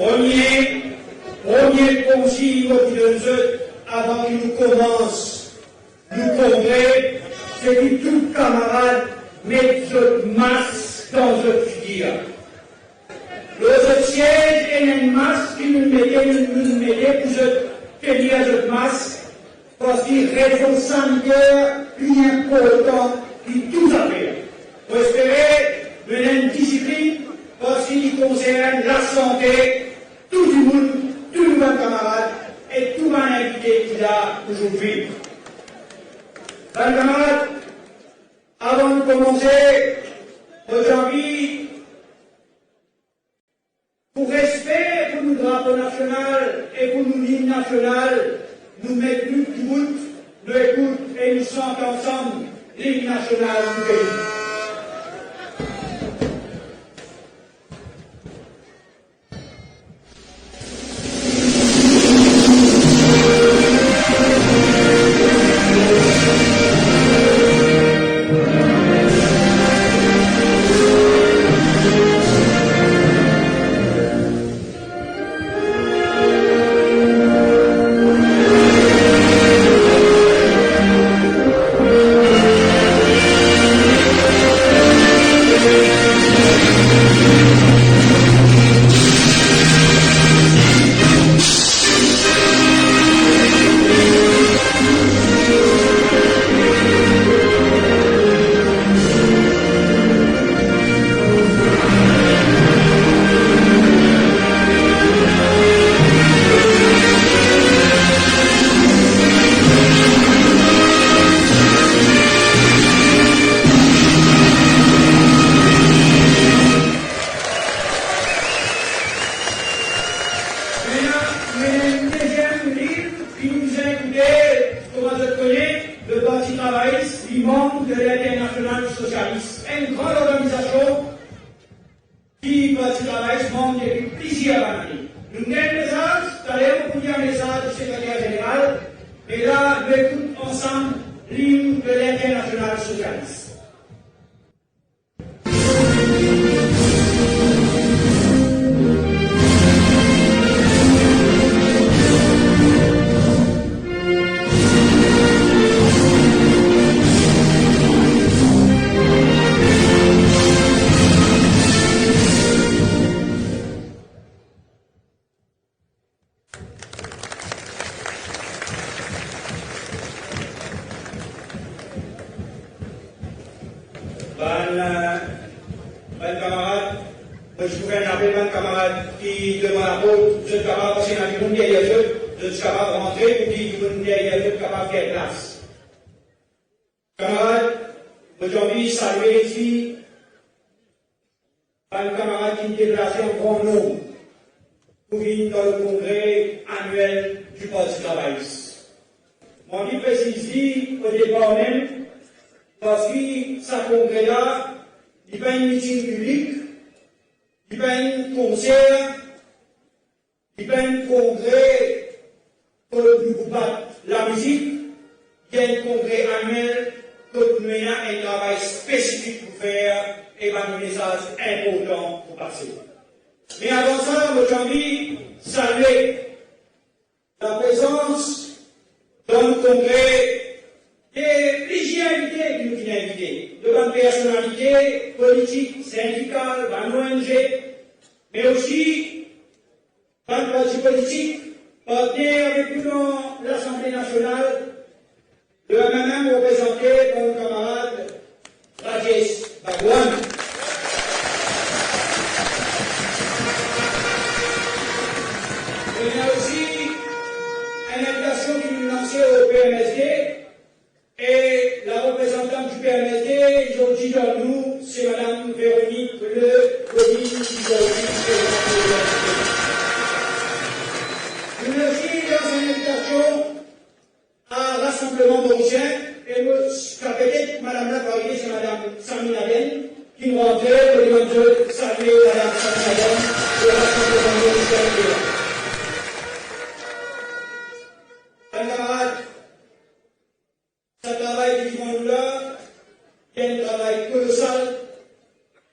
Premier conseil qui donne avant qu'il nous commence le congrès, c'est que tout camarade mette ce masque dans ce figure. Le siège est un masque qui nous mettait pour tenir ce masque parce qu'il est responsable plus important que tout à fait. Vous espérez une discipline parce qu'il concerne la santé, tout le monde, tout le monde camarade et tout le monde invité qu'il a aujourd'hui. Mes camarades, avant de commencer, j'ai envie, pour respect pour le drapeau national et pour l'hymne national, nous mettons tout, nous écoutons et nous chantons ensemble l'hymne national du pays.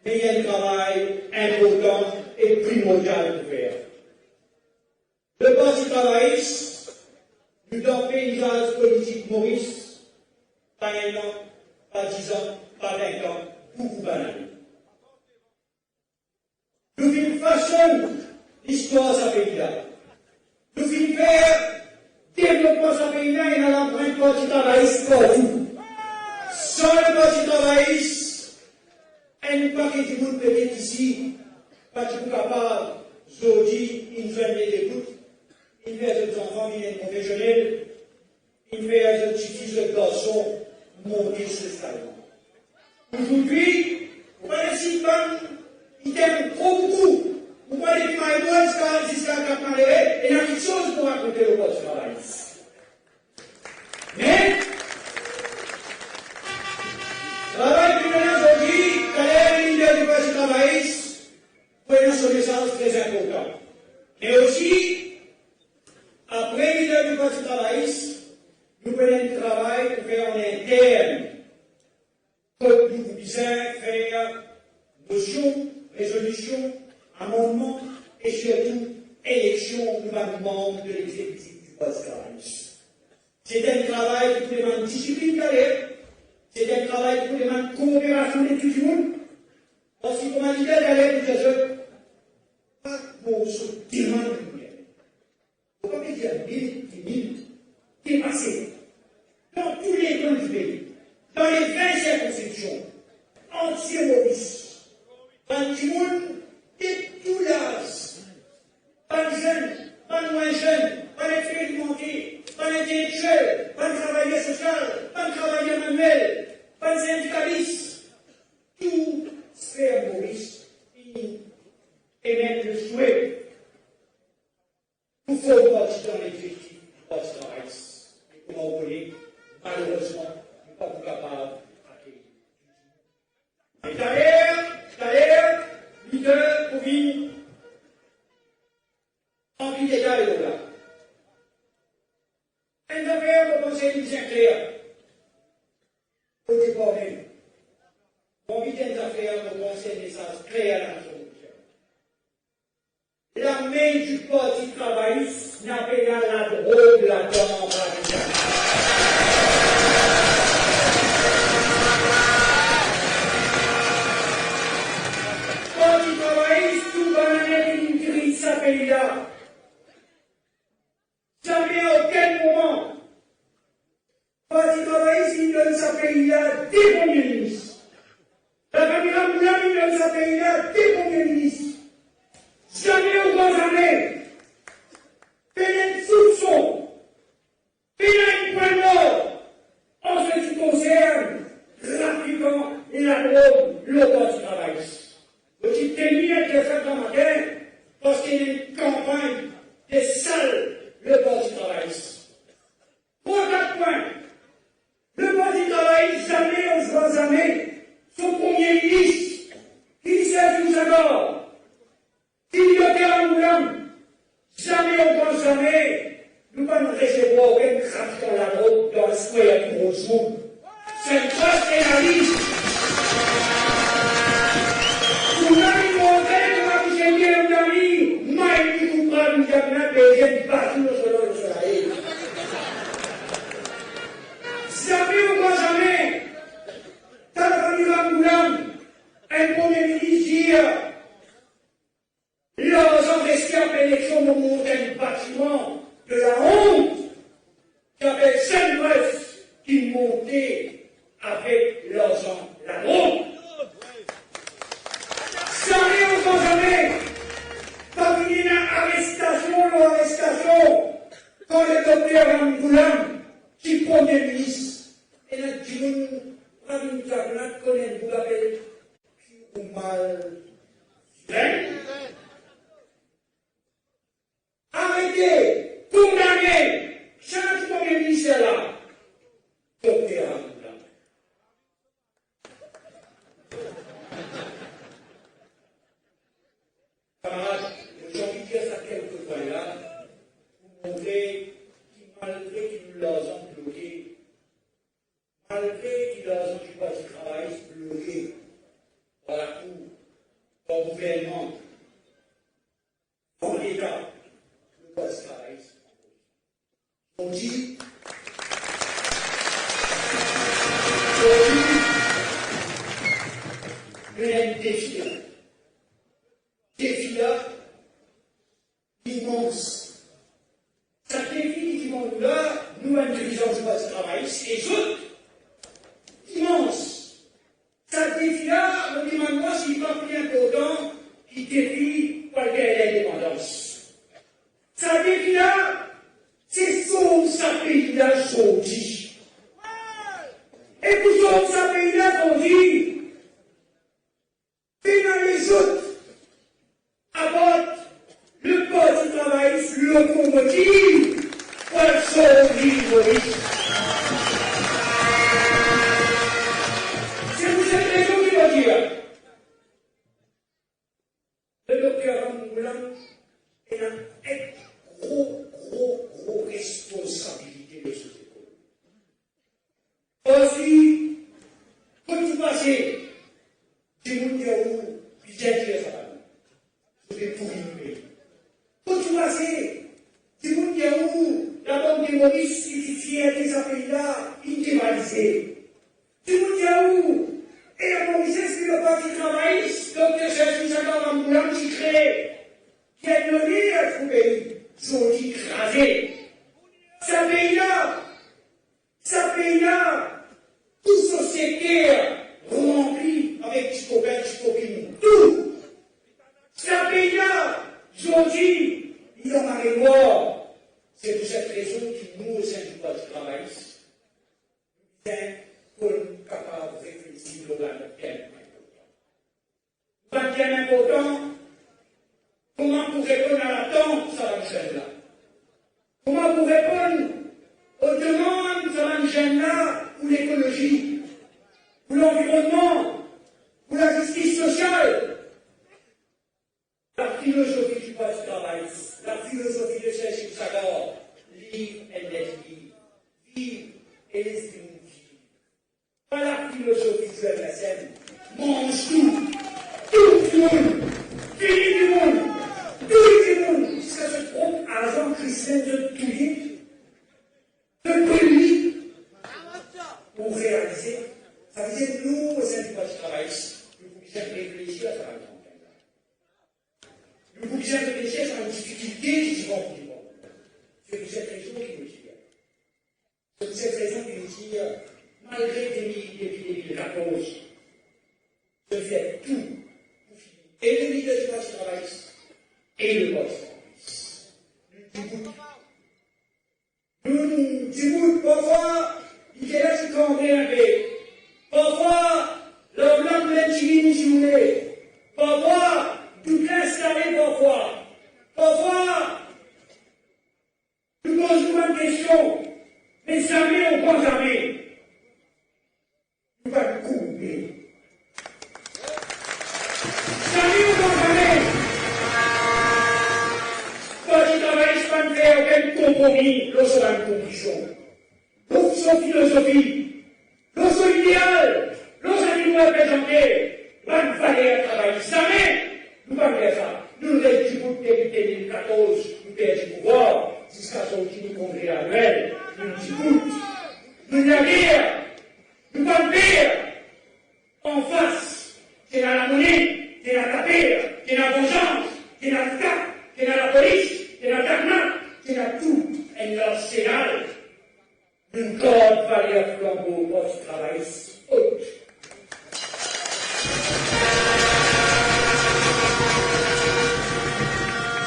mais il y a un travail important et primordial à faire. travailliste, nous dans le paysage politique Maurice, pas 1 an, pas 10 ans, pas 20 ans, beaucoup banal. Nous vîmes façon l'histoire de ce pays-là. Nous vîmes faire développement de ce pays-là et dans l'empreinte du Parti travailliste partout. Sans le Parti travailliste, un paquet de monde peut-être ici, pas du tout capable, aujourd'hui, une jeune d'écoute, il fait des enfants, il est mauvais jeune, il fait des petits fils de garçons monter sur le salon. Aujourd'hui, on va essayer de il t'aime trop beaucoup. Vous parlez de Maïmoine jusqu'à Cap-Malé, et il y a quelque chose pour raconter au Parti travailliste. Mais, travail du ménage aujourd'hui, quand elle est leader du Parti travailliste, prenons son message très important. Mais aussi, après leader du Parti travailliste, nous prenons du travail pour faire en interne, comme nous vous disons, faire motion, résolution, amendement et surtout élection du membres de l'exécutif du Parti travailliste. C'est un travail qui vous demande discipline d'aller, c'est un travail qui vous demande coopération de tout le monde. Parce que, comme on dit d'aller, vous dites, pas pour se demander. Il ne faut pas dire 1000, 10 000, dépassé. Dans tous les coins du pays, dans les 20 circonscriptions, anti-Maurice, pas tout le monde, et tout l'âge, pas de jeunes, pas de moins jeunes, pas d'expérimentés, pas d'intellectuels, pas de travailleurs sociaux, pas de travailleurs manuels, pas de syndicalistes, tout sphère Maurice, et même le souhait. Nous faisons partie dans l'effectif du Parti travailliste. Et comme on connaît, malheureusement, nous ne sommes pas capables d'accueillir. Et d'ailleurs, leader pour vivre en vie d'état et au-delà. Une affaire pour penser une bien claire. Au départ même. Pour vivre une affaire pour penser un message clair à la nation. La main du Parti travailliste n'a pas la drogue de la demande radicale. Parti travailliste, tout va mener une crise à ce pays-là. Jamais à aucun moment, Parti travailliste, il donne sa pays-là des premiers ministres. La famille Ramboula, il donne sa pays-là des premiers ministres. Jamais ou pas jamais, pénètre soupçon, pénètre point mort, en ce qui concerne l'African et la drogue, le Parti travailliste. Donc il termine avec les femmes matin parce qu'il y a une campagne des salles, le Parti travailliste. 3-4 points. Le Parti travailliste, jamais, on se voit jamais, son premier ministre, qui sait tout d'abord. S'il y a un moulin, jamais on pense jamais, nous ne pouvons pas recevoir aucun craft dans la route, dans le square du Rosemont. C'est une trace réaliste. Vous avez montré que vous avez un ami, mais il vous prend une cabinet deuxième partout selon le soleil. Jamais ou pas jamais, dans la famille Ramboulane, un premier ministre dit l'argent resté après l'élection de monter un bâtiment de la honte qu'avait Saint-Bref qui montait avec l'argent la honte. Jamais ou pas jamais, pas venir une arrestation, quand le docteur Ramboulane, qui premier ministre, et là, tu nous, Ramboulane, connaît, vous l'appelez, ou mal, arrêtez, condamnez, change premier ministre là, docteur Ramboulane. Camarades, j'ai envie de dire ça quelques fois là, pour montrer que malgré qu'il nous l'argent bloqué, malgré qu'il l'argent du Parti travailliste bloqué par la Cour, par le gouvernement, par l'État, le Parti travailliste On dit, plein de défis. Défi là, immense. Ça défi qui vont là, nous-mêmes dirigeants du poste de travail, et autres, immense. Ça défi là, on demande moi s'il n'est pas plus important qui défie par l'indépendance. Ça défi là, c'est son sa pays-là aujourd'hui. Et pour son sa pays-là qu'on dit, c'est dans les autres, apportent le poste de travail locomotive pour survivre. C'est pour cette raison qu'il va dire. Le docteur Moulin est un gros responsabilité de ce école. Aussi, quand tu passes, tu me dis où, puis j'ai dit ça. Je vais tout pays. Quand tu passes, tu me dis où, la banque de Maurice, qui fière de sa pays-là, il dévalisé. Tu me dis où, et la Maurice, c'est le parti travailliste, donc c'est un ambulance qui crée, qui a donné à tout pays, sont écrasés. Ça pays-là, toute société remplie avec du copain, du copine, tout. Ça pays-là, aujourd'hui, ils ont marre mort. C'est pour cette raison que nous, au sein du Parti travailliste, nous sommes capables de réfléchir globalement bien important. Comment pour répondre à l'attente, ça va me gêner là? Comment pour répondre aux demandes, ça va me gêner là, pour l'écologie, pour l'environnement, pour la justice sociale? La philosophie du poste travail, la philosophie de Cécile Sagor, live and let live, vive et laisse nous vivre. Pas la philosophie du MSM, mange tout le monde, fini du monde. Tout le monde, jusqu'à ce groupe agent chrétien de Toulouse, de pays, pour réaliser, ça veut dire nous, au sein du Parti travailliste, nous pouvons réfléchir à ça. Nous pouvons réfléchir à une difficulté qui vont venir. C'est pour cette raison qu'il nous dit. C'est pour cette raison qu'il nous dit, malgré des rapports, je fais tout pour finir. Et le leader du Parti travailliste, et le poste. Nous disons parfois, il est là qui compte un peu. Parfois, le blanc de l'Inchini journée. Parfois, tout installé parfois. Parfois, nous posons une question, mais jamais on pense jamais. Nous va couper. Jamais on pense jamais. Ne fait aucun compromis lorsqu'on a une condition. Pour son philosophie, dans son idéal, lorsqu'on nous représenter, on fallait un travail. Jamais, nous ne pouvons pas faire ça. Nous avons du bout depuis 2014, nous avons du pouvoir, jusqu'à son petit congrès annuel, nous discutons. Nous n'avons rien, nous ne pouvons pire. En face, c'est dans la monnaie, c'est dans la paix, c'est dans la vengeance, c'est dans le cap, c'est dans la police. C'est la Darna, c'est la tout, et l'arsenal d'une corde valeur flambeau poste travail haute.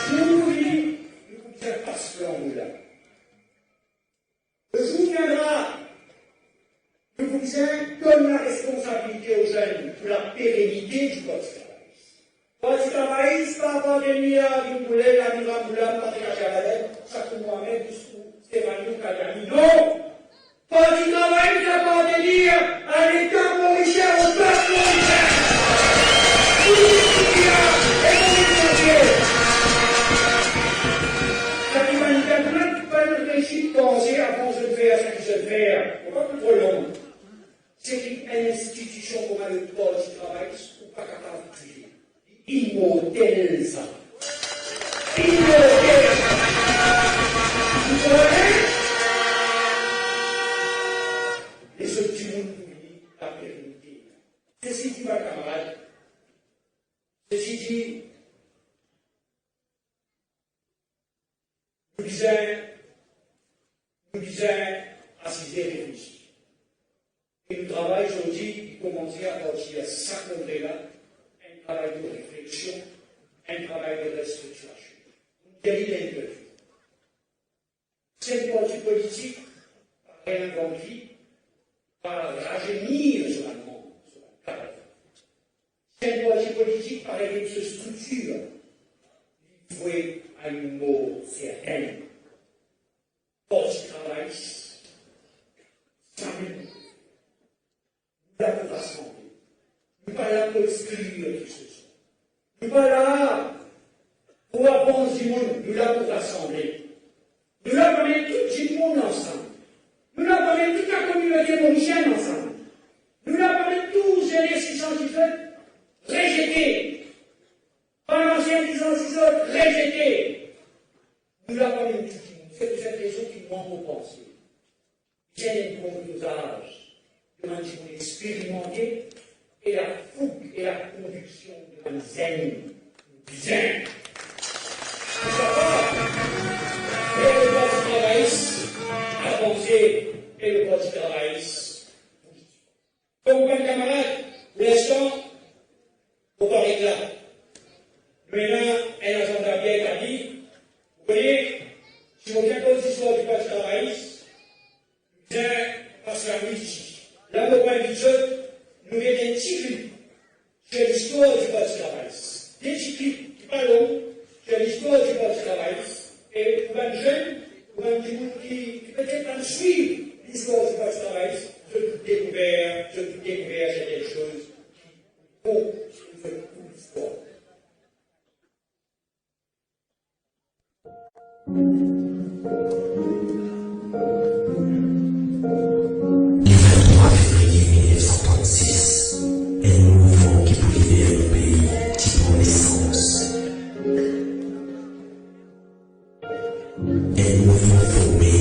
Si nous nous dit, nous ne pouvons pas ce flambeau-là. Le jour viendra, nous pouvons donner la responsabilité aux jeunes pour la pérennité du poste travail. Poste travail, c'est pas pandémie, vous voulez, la mise en boulot, pas de cacher à la lettre, chaque Mohamed, Stéphanie, Kadami. Non! Poste travail, c'est pas pandémie, à l'État mauricien, au peuple mauricien. Tout ce qu'il y a, et pour les chantiers. Ça humanitaire, tout le monde peut pas réfléchir, penser avant de le faire, ce qu'il se faire. On va pas trop long. C'est une institution comme le poste travail, ou pas capable de tuer. Immortel, ça. Immortel. Vous comprenez? ceci dit, ma camarade, ceci dit, nous disons assiser réfléchir. Et le travail aujourd'hui, qui commençait à partir de ça là, un travail de réflexion, un travail de restructuration. Quelle idée de vie? Cette partie politique, par réinventer, par rajeunir sur la monde, sur la table. Cette partie politique, par une structure, vouée à une mort certaine. Force travail, famille. Nous là pour rassembler. Nous ne sommes pas là pour exclure tout ceci. Nous ne sommes pas là pour avancer du monde. Nous sommes là pour rassembler. Nous sommes là pour mettre tout le monde ensemble. Nous sommes là pour mettre toute la communauté mauricienne ensemble. Nous sommes là pour mettre tous les institutions qui veulent rejeter. Pas l'ancien qui sont rejetés. Nous sommes là pour mettre tout le monde. C'est pour cette raison qu'ils m'ont repensé. J'ai un bon usage de ma expérimenté et la fougue et la conviction de ma zen. Bien. Et le droit du travail avancé et le droit du travail positif. Donc, mes camarades, pour l'instant, on va arrêter là. Maintenant, un agenda bien établi. Vous voyez, si on vient cause l'histoire du droit du travail, bien, parce que là, le point du jeu, nous mettons un petit clip sur l'histoire du droit du travail. Des petits clips qui parlent sur l'histoire du droit du travail. Et pour un jeune, pour un petit monde qui peut-être va suivre l'histoire du droit du travail, je découvert certaines choses qui font pour l'histoire. Le 23 février 1936, un mouvement qui pour libérer le pays qui prend naissance. Un mouvement formé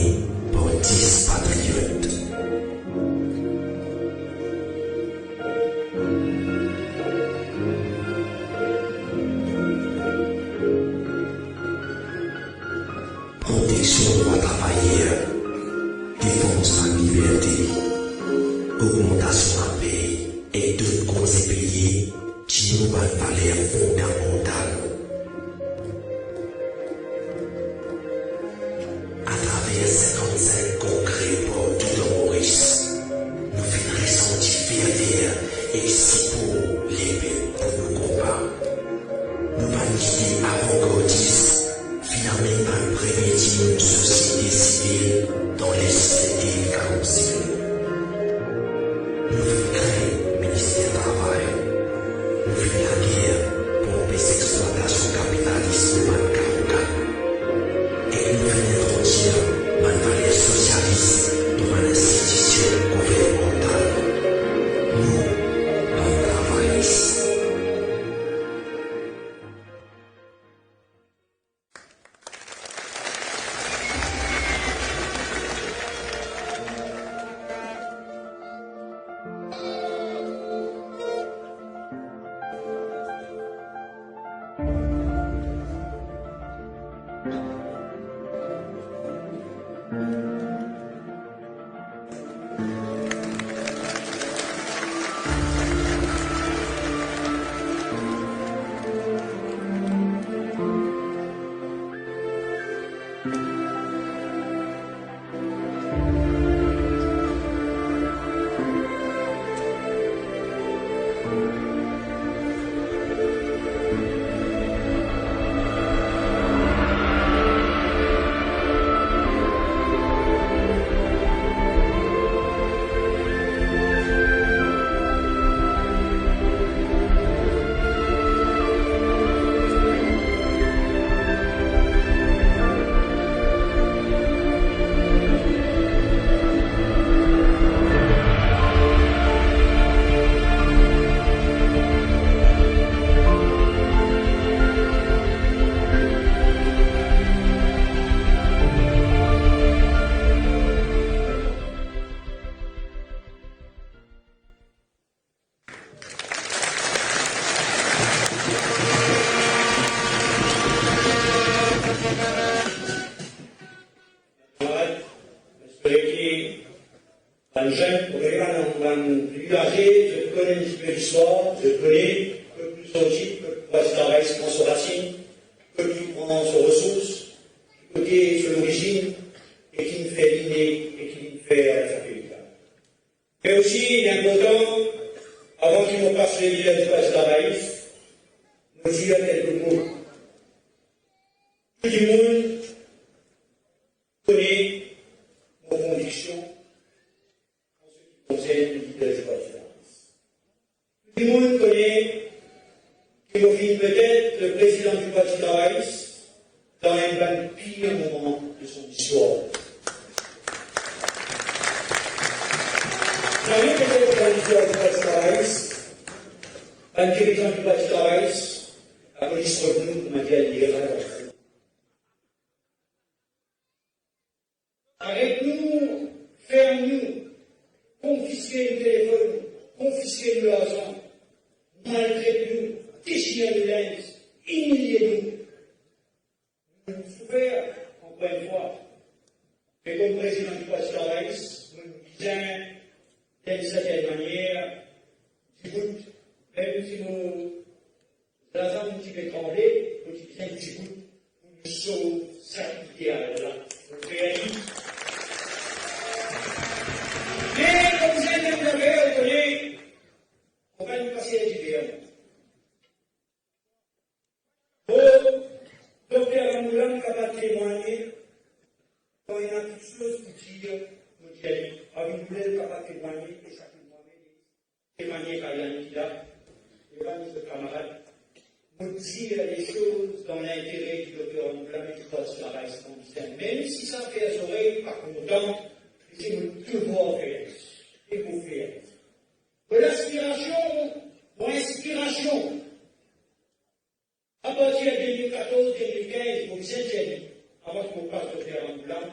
par 10 patriotes. Protection des droits travailleurs, défense de la liberté, augmentation de la paix et d'autres causes payées qui nous valent valeur fondamentale. À travers 55 congrès pour tout le Maurice, nous faisons ressentir fierté et si pour l'épée pour nos combats. Nous planifions avant-gardistes, finalement un premier d'une société civile dans l'Est des Council. Nous voulons créer le ministère du Travail. Nous voulons la guerre pour empêcher l'exploitation capitaliste de Mankaruka. Et nous voulons introduire une valeur socialiste dans une institution gouvernementale. Nous, pas plus âgé, je connais un petit peu l'histoire, je connais que plus son type, que plus travail prend son racine, que plus prend ses ressources, côté sur l'origine, et qui me fait l'inné, et qui me fait sa pays. Mais aussi, il est important, avant qu'il me passe les liens du travail, nous dire quelques mots. Tout le monde connaît nos convictions en ce qui concerne le leader du Parti socialiste. Tout le monde connaît qu'il nous peut-être le président du Parti socialiste dans un pire moment de son histoire. Dans le président du Parti socialiste, un dirigeant du Parti socialiste, la police revenue comme un tel l'erreur. Arrête-nous, ferme-nous, confisquez le téléphone, confisquez l'argent, maltraitez-nous, déchirez le linge, humiliez-nous. Nous avons souffert, encore une fois, mais comme président du Parti socialiste, nous nous disons, d'une certaine manière, j'écoute, même si nous avons un petit peu tremblé, nous disons, j'écoute, nous sommes sacrifiés à là. Vous réalisez. Mais comme vous avez reconnu, on va nous passer les différents. Docteur Ramoulan est capable de témoigner quand il y a quelque chose pour dire, nous dit, avec nous, il est capable de témoigner, et ça peut témoigner par Yannick-là, et par nos camarades, nous dire les choses dans l'intérêt du docteur Ramoulan et du Parti socialiste, même si ça fait les oreilles, par content, c'est nous devons faire, et pour faire. De l'aspiration, pour inspiration, à partir de 2014-2015, vous savez, avant qu'on passe au Docteur Ramoulan,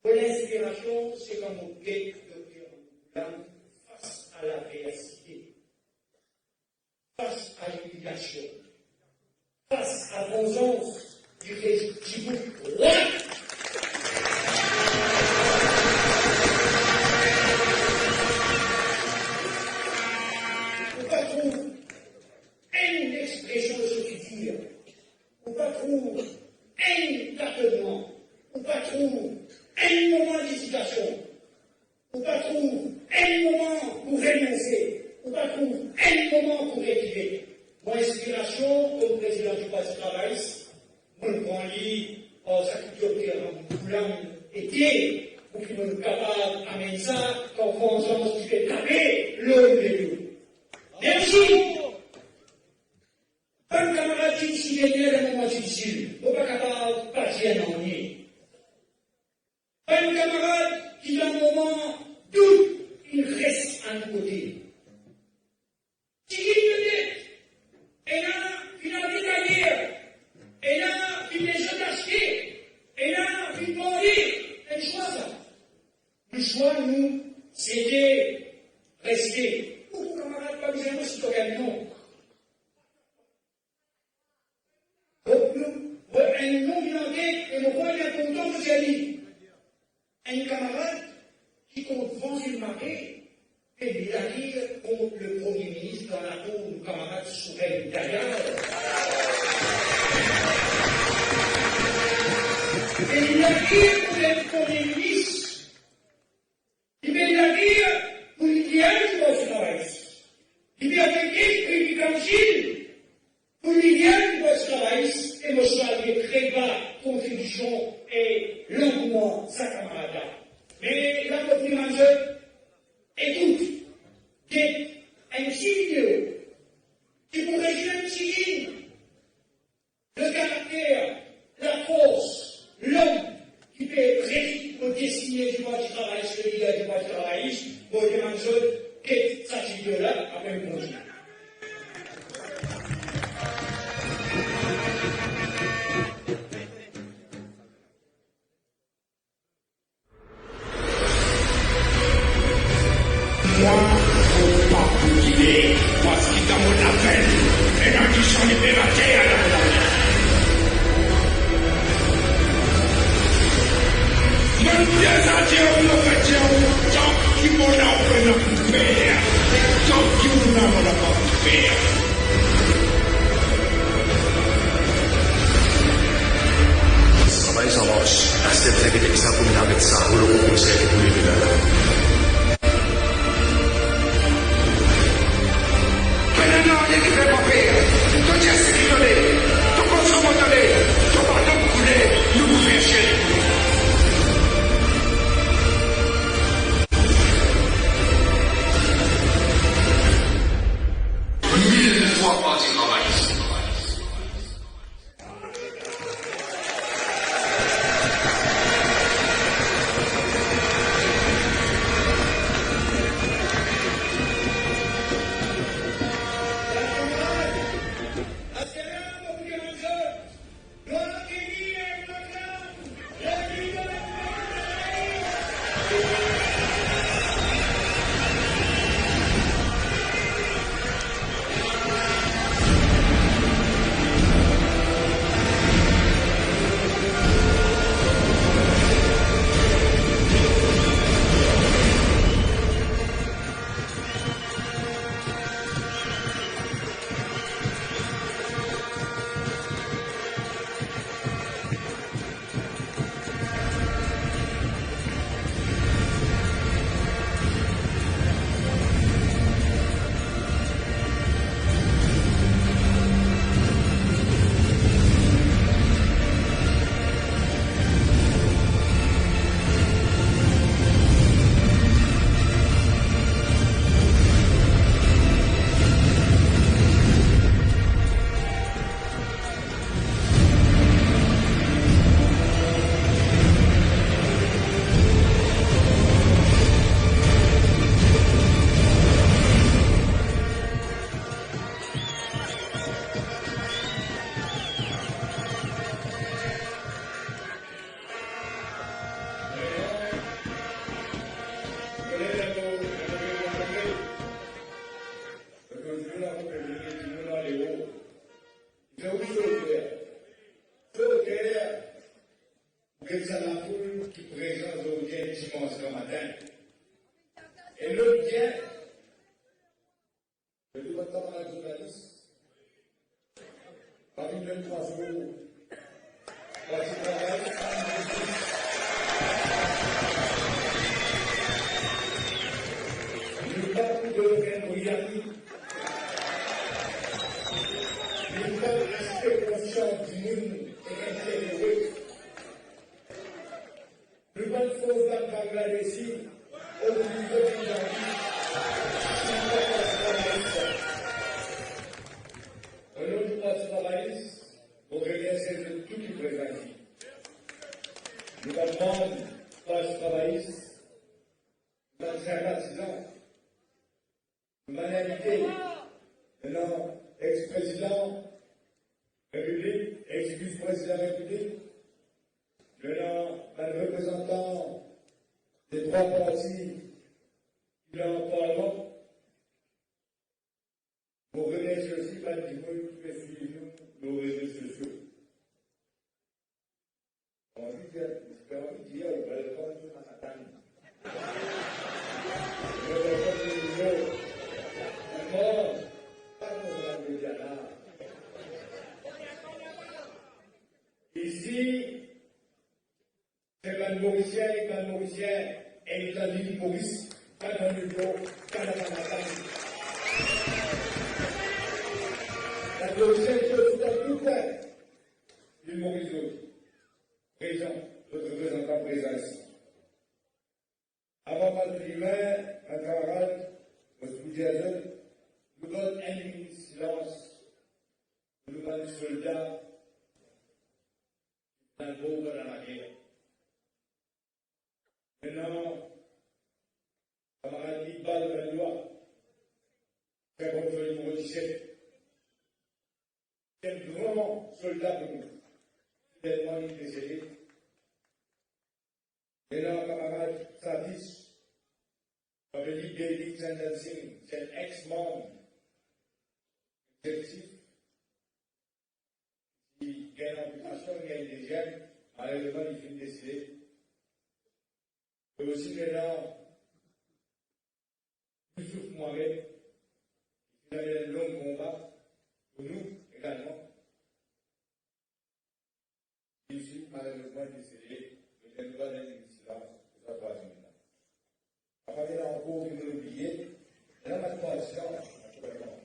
pour l'inspiration, c'est comme on guette le Docteur Ramoulan face à l'adversité, face à l'humiliation, face à la vengeance du régime roi. On va trouver une expression de ce qui dire, on va trouver un tâtonnement, on va trouver un moment d'hésitation, on va trouver un moment pour renoncer, on va trouver un moment pour réactiver. Mon inspiration comme président du Parti socialiste, mon grand lit, en sacrifiant Ramoulan était, pour qu'il nous capable d'amener ça, qu'en vengeance qui fait taper l'homme de nous. Merci. Un camarade qui s'y gagnait dans le moment difficile, on n'est pas capable de partir en ligne. Un camarade qui, dans le moment doute, il reste à nos côtés. Si il me dit, et là, il a dit la guerre, et là, il les a achetés, et là, il m'a dit, le choix, ça. Le choix, nous, c'était rester. Beaucoup de camarades, pas besoin de se toquer, non. Un nom bilingue et le roi est content de ses amis. Un camarade qui compte vendre une marée et il arrive contre le Premier ministre dans la cour du camarade souverain derrière. Et il arrive pour le Premier ministre. Il arrive pour l'idéal du Parti socialiste. Il avec l'esprit du Council. Pour l'idéal du Parti socialiste, et me saluer très bas, contribution et l'engouement, sa camarade. Mais la population, écoute, c'est un petit vidéo qui pourrait jouer un petit film. Le caractère, la force, l'homme qui peut réussir au destiné du Parti socialiste, le leader du Parti socialiste, pour demander qu'est-ce que cette vidéo-là après une bonne. Parce qu'il t'a mon appel, et là qui sont les pératés à la même bien à dire, on le fait, Sabay sa Ross, Asset Executive sa puminamit sa hulong kong sa Bolivia. Qui présente au bien dimanche ce matin. Et l'autre bien, je dis votre camarade journaliste, parmi les 3 jours, voici le travail, nous parlons de Moyani, nous parlons de l'aspect conscient du monde et intérieur. Nous parlons de Bangladesh, au niveau du Bangladesh. Un autre parti travailliste, pour remercier de tout qui présente. Nous demandons parti travailliste, nous sommes sympathisants, nous avons invité un ex-président République, ex-vice-président République, un représentant des 3 partis qui sont en Parlement. Vous remerciez aussi par le niveau qui fait suivre nos réseaux sociaux. On dit qu'il y a un balcon sur Manhattan. Ici, c'est un Mauricien et un Mauricien et un ligne Maurice, pas dans le bureau, pas dans la la Mauricien est tout à tout fait. L'île Maurice présent, notre représentant présent ici. Avant de primaire, un camarade, M. Boudjazon, nous donne un minute de silence, nous demande des soldats dans le pauvre dans la guerre. Maintenant, camarade Iqbal Benoît, fait contre le numéro 17. C'est un grand soldat pour nous. Tellement il est décédé. Maintenant, camarade Sadis, Fabeli David Singh, c'est un ex-membre exécutif qui gagne l'amputation, il gagne des gemmes, malheureusement il finit décédé. Et aussi maintenant, moi-même, qui avait un long combat, pour nous également. Je suis malheureusement décédé, mais je ne dois pas être silence pour sa troisième étape. Après, il y a encore une oubliée, et là, ma conscience, naturellement.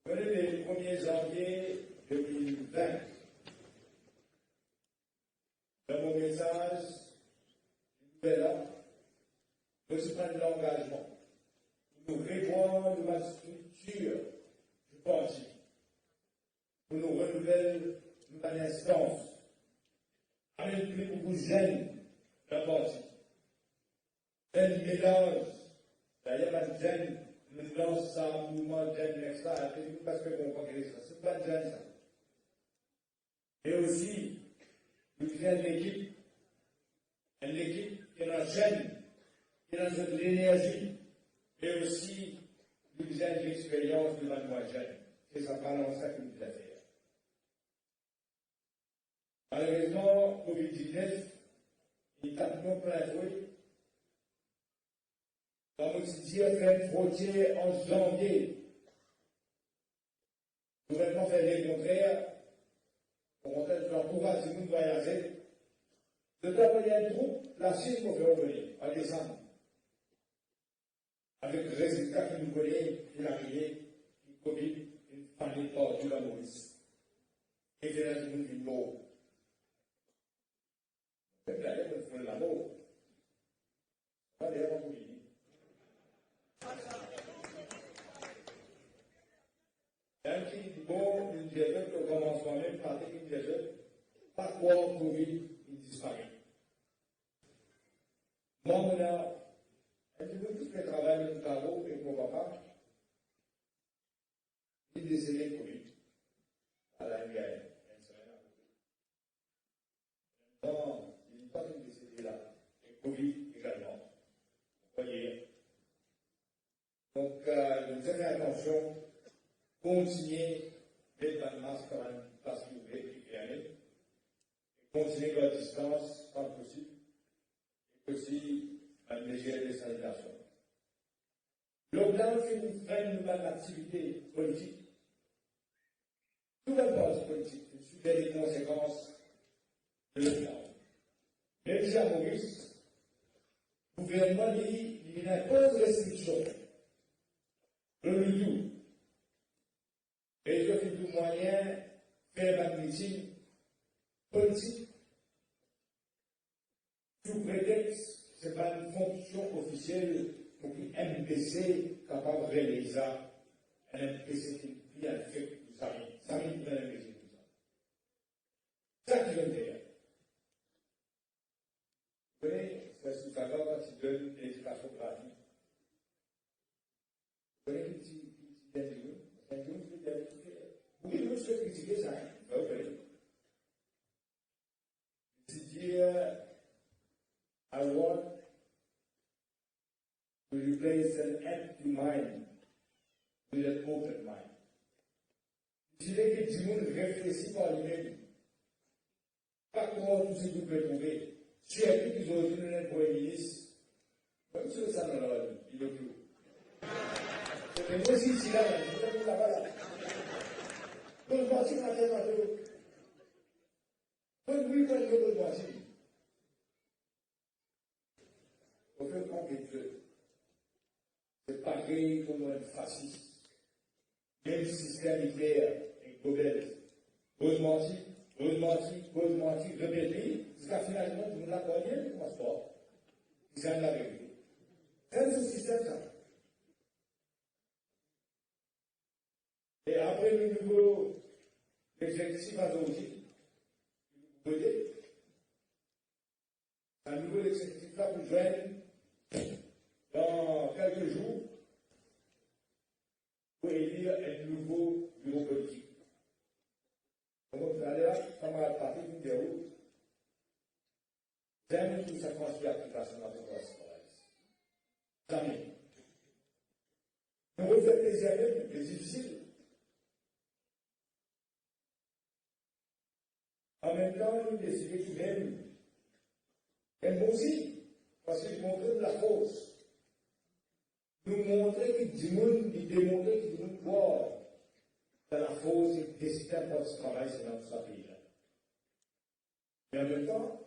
Venez le 1er janvier 2020. Dans mon message, je là, je suis prendre l'engagement pour nous revoir de la structure du parti, pour nous renouveler une instance, avec plus beaucoup de jeunes dans le parti. Un mélange, d'ailleurs, un jeune nous lance un mouvement jeune extra, parce que vous comprenez ça, c'est pas jeune ça. Et aussi, nous créons une équipe qui est en jeune, qui a de l'énergie, et aussi nous faisons une expérience de moins jeune. C'est ça, balance ça que nous devons faire. Malheureusement, Covid-19, il tape non plein fouet. Comme on se dit, on fait une frontière en janvier. Le gouvernement fait le contraire. On encourage les gens de voyager. De d'abord, il y a une troupe, la Chine pour faire revenir, en décembre. Avec le résultat que nous connaissons, une arrivée, une Covid, une famille partout dans Maurice. Et c'est là que nous vivons mort. C'est là que nous faisons la mort. Pas d'ailleurs, on dit. Un qui dit bon, une diagène au commencement même, par une diagène, par quoi Covid, il disparaît. Moi, on a un petit peu plus de travail de travaux et mon papa, il est décédé de Covid, à la Guyane, non, il n'est pas décédé là, et Covid également. Vous voyez. Donc, nous avons attention, continuer mettre un masque quand même, parce qu'il vous voulez, et continuer la distance, quand possible, et aussi à mesure de sanitation. Lockdown, c'est une freine de l'activité politique. Tout d'abord, politique, c'est subir les conséquences de lockdown. Mais déjà, Maurice, le gouvernement dit il impose restrictions. Le tout. Et je fais tout moyen faire un meeting politique sous prétexte que ce n'est pas une fonction officielle pour qu'un MPC capable de réaliser ça. Un MPC qui a fait tout ça. Ça vient de MPC tout ça. Ça qui veut dire. Vous voyez, c'est sous sa gorge qui donne l'éducation gratuite. Vous voyez une petite interview? Oui, nous sommes critiqués ça. Oui. C'est-à-dire, I want to replace an empty mind with an open mind. Je dirais que du monde réfléchit par lui-même. Pas comment tout ce que vous pouvez trouver. Surtout qu'ils ont dit un premier ministre. Comme sur ça dans la vie, il est plus. Mais moi aussi, ici, là, je vais là-bas, là. Donc, je pense que ma tête va te. Donc, oui, quand je veux le voici. Au fait, quand c'est pareil comme un fasciste. Même système nucléaire, avec Gobel. Ose mentir, répéter, jusqu'à finalement, tout le monde l'a connu, comment se passe. Ils aiment la vérité. C'est ce système, ça. Et après le nouveau exécutif azotique, vous voyez, un nouveau exécutif là pour joindre dans quelques jours pour élire un nouveau bureau politique. Donc vous allez là, camarade parti, vous déroule. Jamais tout ça construit application dans le travail. Jamais. Nous refaire plaisir à eux, mais c'est difficile. En même temps, nous décidons qu'ils aiment aussi, parce qu'ils montrent de la force. Nous montrer qu'ils démontrer qu'ils nous croient dans la force et décider de ce travail dans notre pays. Mais en même temps,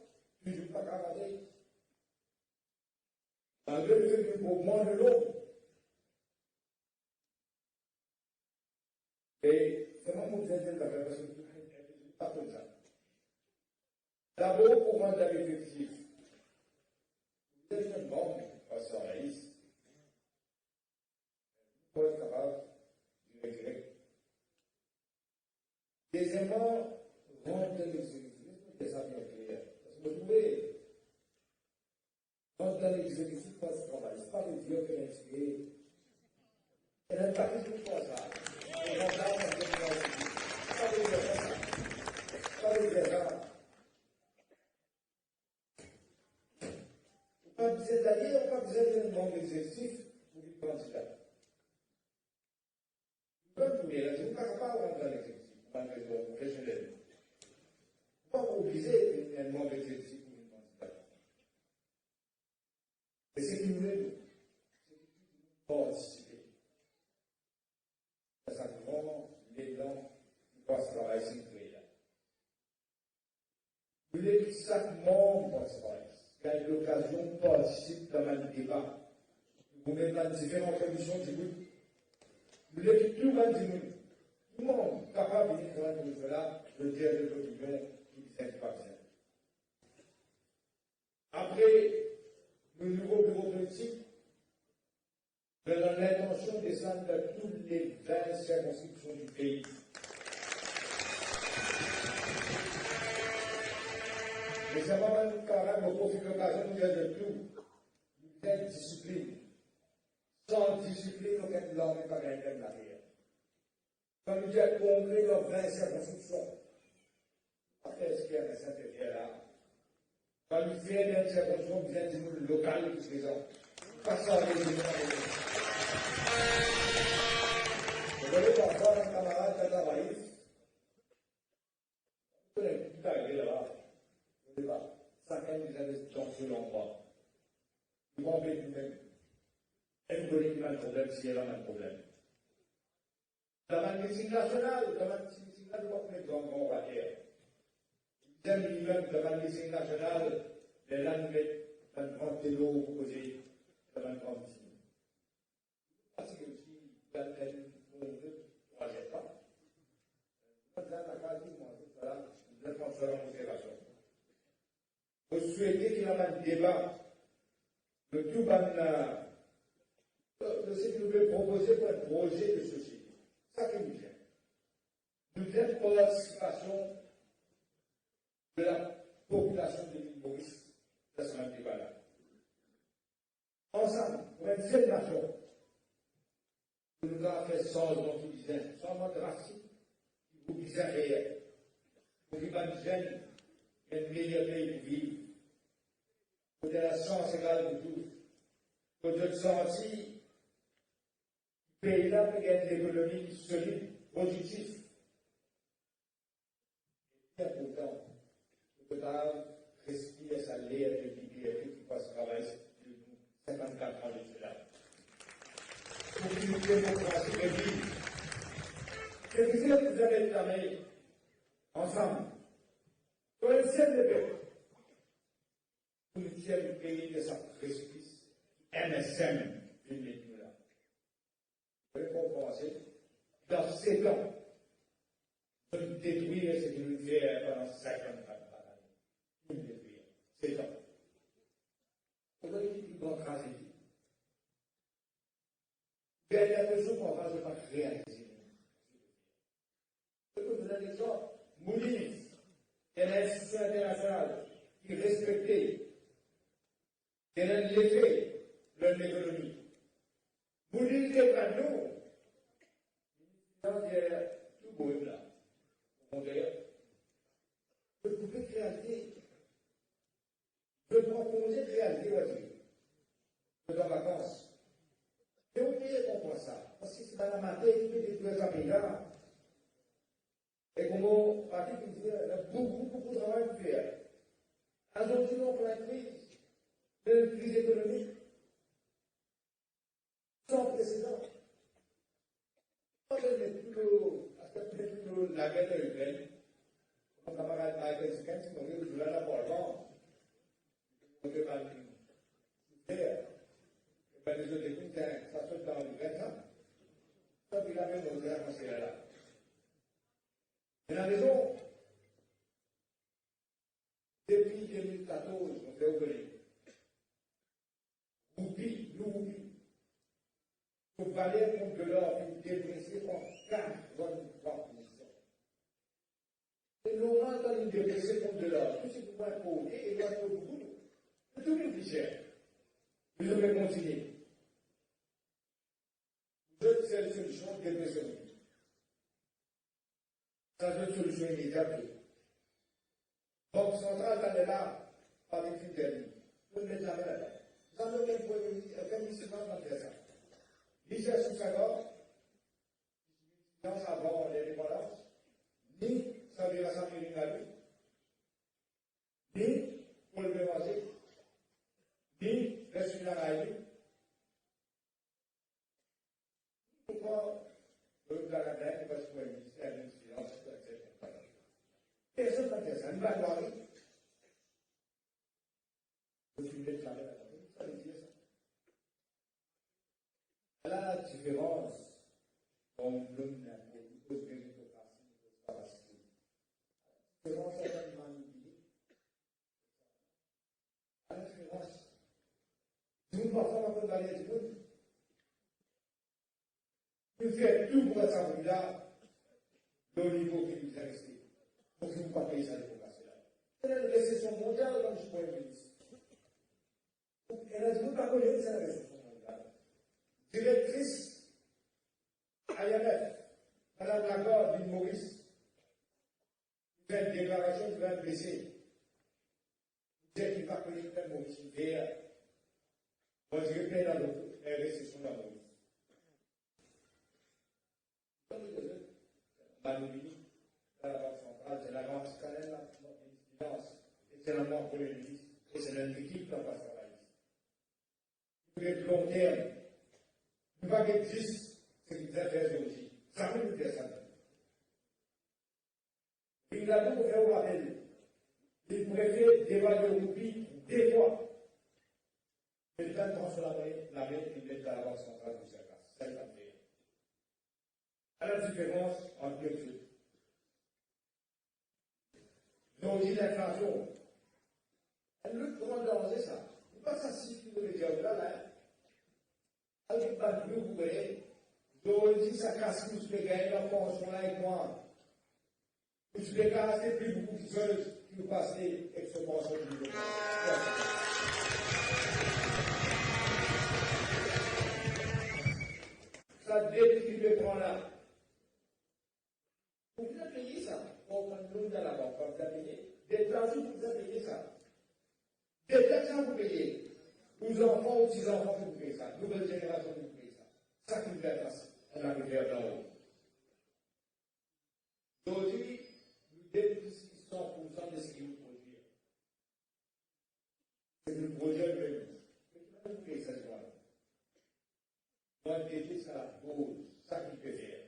toujours pas camarade. Malgré le fait que nous moins de l'eau. Et comment vous êtes de la parce que pas comme ça. D'abord, pour rendre l'effectif, vous êtes un membre, parce qu'on raïs, pour être capable du regret. Deuxièmement, rendre l'exécutif, c'est ça bien clair. Parce que vous pouvez rendre l'exécutif pour ce travail. Ce n'est pas le Dieu qui l'a inspiré. Elle n'a pas du tout pour ça. Elle n'a pas du tout pour ça. Pas de dire ça. Pas besoin d'aller, on n'a pas besoin d'un nombre d'exercices pour une candidat. Comme tous les raisons, on ne peut pas rentrer dans l'exercice, dans le réseau professionnel. On ne peut pas obliger un nombre d'exercices pour une candidat. Et c'est ce qui nous aide, c'est que nous devons participer. C'est simplement l'élan qui passe travailler sur le pays. Vous voulez que chaque membre passe travailler. Quand il y a l'occasion, participe dans le débat. Vous mettez dans différentes commissions du groupe. Vous voulez que tout le monde capable de venir dans cela, de dire de l'opinion qui ne s'aime pas bien. Après, le nouveau bureau politique, de l'intention de descendre de toutes les 20 circonscriptions du pays. Mais ça va même quand même au profit de l'occasion de dire de tout. Une telle discipline. Sans discipline, aucune langue n'est pas gagnée de l'arrière. Quand nous disons concret dans 20 circonscriptions, après ce qu'il y a dans cette affaire-là, quand nous faisons des circonscriptions, nous disons le local qui se présente. Pas ça, les gens. Vous voyez parfois un camarade qui a travaillé. Vous connaissez tout arrivé là-bas. Chacun nous avait dans ce endroit. Ils vont avec nous-mêmes. Elle nous donne un problème si elle a un problème. Dans la médecine nationale, nous va mettre en barrière. Deuxième minimum, dans la médecine nationale, les langues mettent un grand télo opposé dans un grand médecine. Parce que si dans le troisième pas, dans la case, nous devons faire une observation. Vous souhaitez qu'il y ait un débat de tout ce que nous voulons proposer pour un projet de société. Ça qui nous vient. Nous avons pour la participation de la population de l'île Maurice dans ce débat-là. Ensemble, pour une seule nation, nous avons fait sans dont vous disiez, sans mode racine, qui vous disait réel. Pour qu'il y ait un jeune, un meilleur pays pour vivre. Pour de la chance égale pour tous. Pour de sentir le pays-là peut gagner une économie solide, positive. Et bien pourtant, le total respire sa l'air de l'IPF qui passe travailler depuis 54 ans de cela. Pour qu'une démocratie revive. C'est que vous avez travaillé ensemble. Pour une seule peuple. Pour le tiers pays de sa précipice, MSM, une méthode là. Vous pouvez compenser dans 7 ans de nous détruire ce qui nous fait pendant 54 années. Nous détruire. 7 ans. Vous voyez une grande tragédie. Il y a des choses qu'on va pas réaliser. Je peux vous donner un exemple. Moody's, qui est l'institution internationale, qui respectait, qui a l'effet de l'économie. Moody's est à nous. Dans tout beau là. On dirait, vous pouvez créer en congé de réalité, on est en vacances. Et on peut comprendre ça. Parce que c'est dans la matière qui peut détruire sa pays-là. Et comme on partit pour dire, il y a beaucoup de travail à faire. Aujourd'hui, on prend la crise, une crise économique, sans précédent. On met plutôt la guerre de l'Ukraine. Mon camarade Michael Spence m'a dit, je l'ai d'abord, on peut pas le faire. Et bien, les autres écoutes, ça saute dans l'Ukraine, ça. Ça, il a même osé avancer là. Mais la raison, depuis 2014, on fait ouvrir. Oublie, pour valer contre l'or, une dépressée en 43 missions. Et Laurent, quand il dépressée contre l'or, tout ce qui va pour et il va pour beaucoup. C'est tout le plus cher. Vous devez continuer. C'est la solution de dépression. Ça, c'est une solution immédiate. Banque centrale, elle est là, par des critères. Vous ne mettez jamais là-dedans. Vous avez aucun ministre dans faire ça. L'État sous sa gorge, dans avant l'indépendance, ni ça veut rassembler la vie, ni pour le manger, ni rester dans la vie. Pourquoi le Canada va se faire un ministère de silence, etc. Personne n'a fait ça, ni la gloire. Je suis déclaré là-dedans. Ça veut dire ça. La différence entre l'homme et la méritocratie et la capacité. La différence entre l'humanité. La différence. Si nous parfois on peut aller du monde, nous faisons tout pour être là, le niveau qui nous est resté. Pour que nous ne pas payer sa démocratie-là. C'est la récession mondiale comme je pourrais le dire. Elle a dit, vous ne pas connaître, c'est la récession mondiale. Directrice IMF, Madame Lagarde, d'une Maurice, vous faites une déclaration qui va être baissée. Vous dites qu'il va connaître un Maurice vert. Vous direz plein dans l'autre, elle récession dans Maurice. Manubini, la Banque centrale, c'est la Banque scalaire, la finance, et c'est la Banque pour les ministres, et c'est l'équipe dans la pastoraliste. Pour le long terme, nous va être juste ce qui nous intéresse aussi. Ça peut nous dire ça. Il a tout fait au rappel. Il préfère dévaluer le prix des fois. Mais il va transformer la main qui met dans la Banque centrale du Sénat. C'est ça fait. À la différence entre les deux. Nous avons dit l'inflation. Le grand danger, ça. Il ne pas ça si vous voulez dire là. Avec pas de vous voyez, donc dit ça casse plus les gars, la pension là avec moi. Plus les gars, c'est plus beaucoup de choses qui nous passent avec ce pension du ça détruit le plan là. Vous avez payé ça. On va nous dans la banque, vous avez payé. Des tranches, vous avez payé ça. Des taxes, vous payez. Aux enfants, aux petits-enfants, vous payez ça. Nouvelle génération, vous payez ça. Ça qui nous dépasse à la rivière d'en haut. Aujourd'hui, nous détruisons 100% de ce qui nous produit. C'est le projet même. Mais qui va nous payer cette loi-là? On va payer ça à la cause, ça qui peut faire.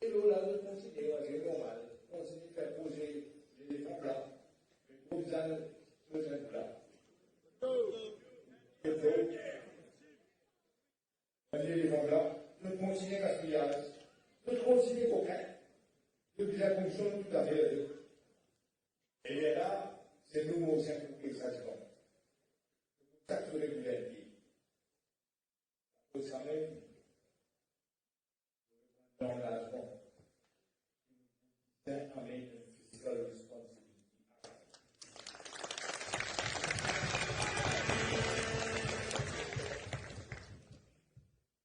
Et nous, là, nous continuons, c'est normal. On continue de faire poser les fonds là. Les gros besoins là. Les fonds là. Nous continuons à gaspillage. Nous continuons coquin. Depuis la fonction tout à fait. Et là, c'est nous aussi qui ça se fait. C'est ça que je voulais dire. Vous savez, l'engagement d'un avec une physical responsibility.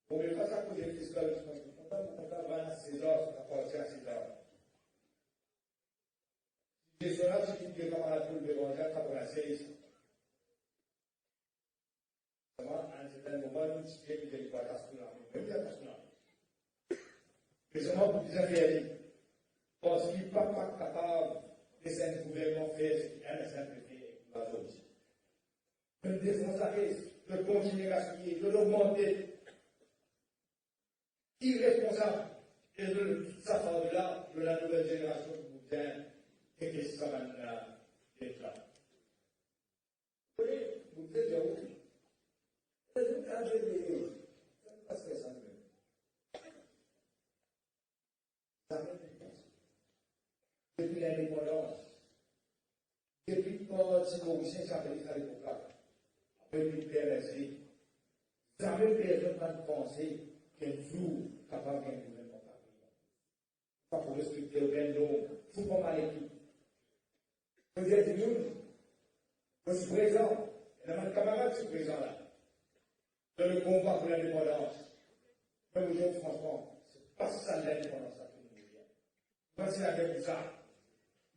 Pour ne pas s'accuser de physical responsibility, on va 26 heures, ça appartient à 6 heures. Si je serai ce qui est camarade pour le déranger, 96, anticiper les territoires nationaux, même internationaux. Précisément pour plusieurs pays, parce qu'il n'est pas capable de faire un gouvernement faire ce qu'il a fait pour la zone. De défendre sa crise, de continuer à skier, de l'augmenter, irresponsable, et de sa part de la nouvelle génération qui vous vient et qui ça va être là. Vous voyez, vous devez dire oui. Ça ne passe pas ça. Depuis l'indépendance, depuis quand si Mauricien s'appelait à l'époque-là, après le PRSD, jamais personne n'a pensé qu'un jour, capable d'un gouvernement pas pour respecter le bien l'homme, il faut pas mal équipe. Vous êtes nous, je suis présent, et dans mes camarades sont présents là, dans le combat pour l'indépendance. Mais aujourd'hui, franchement, c'est pas ça l'indépendance à tout le monde. Moi, c'est la guerre pour ça.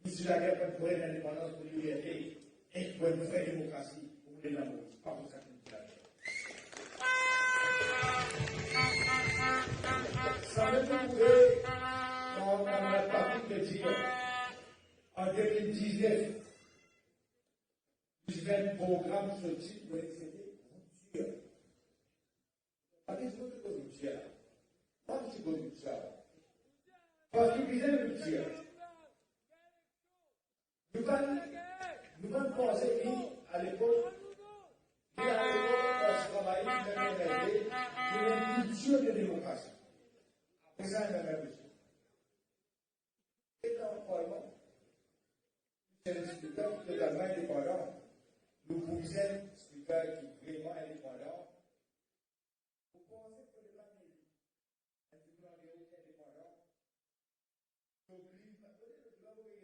Ici, la guerre pour l'indépendance, pour la liberté, et pour une vraie démocratie, pour les l'amour. C'est pas pour ça que nous disons la guerre. Ça veut trouver dans la partie de dire, en 2019, je vais un programme sorti pour excéder rupture. Pas des autres que rupture. Pas de rupture. Parce qu'il disait rupture. Nous allons penser qu'à l'époque, quand je travaillais dans il y a une culture de démocratie. Après ça, il y a la même chose. Et dans le Parlement, c'est un speaker totalement indépendant. Nous poussons un speaker qui est vraiment indépendant. Vous pensez que le plan est un speaker indépendant. Donc, lui, peut-être que là, vous êtes.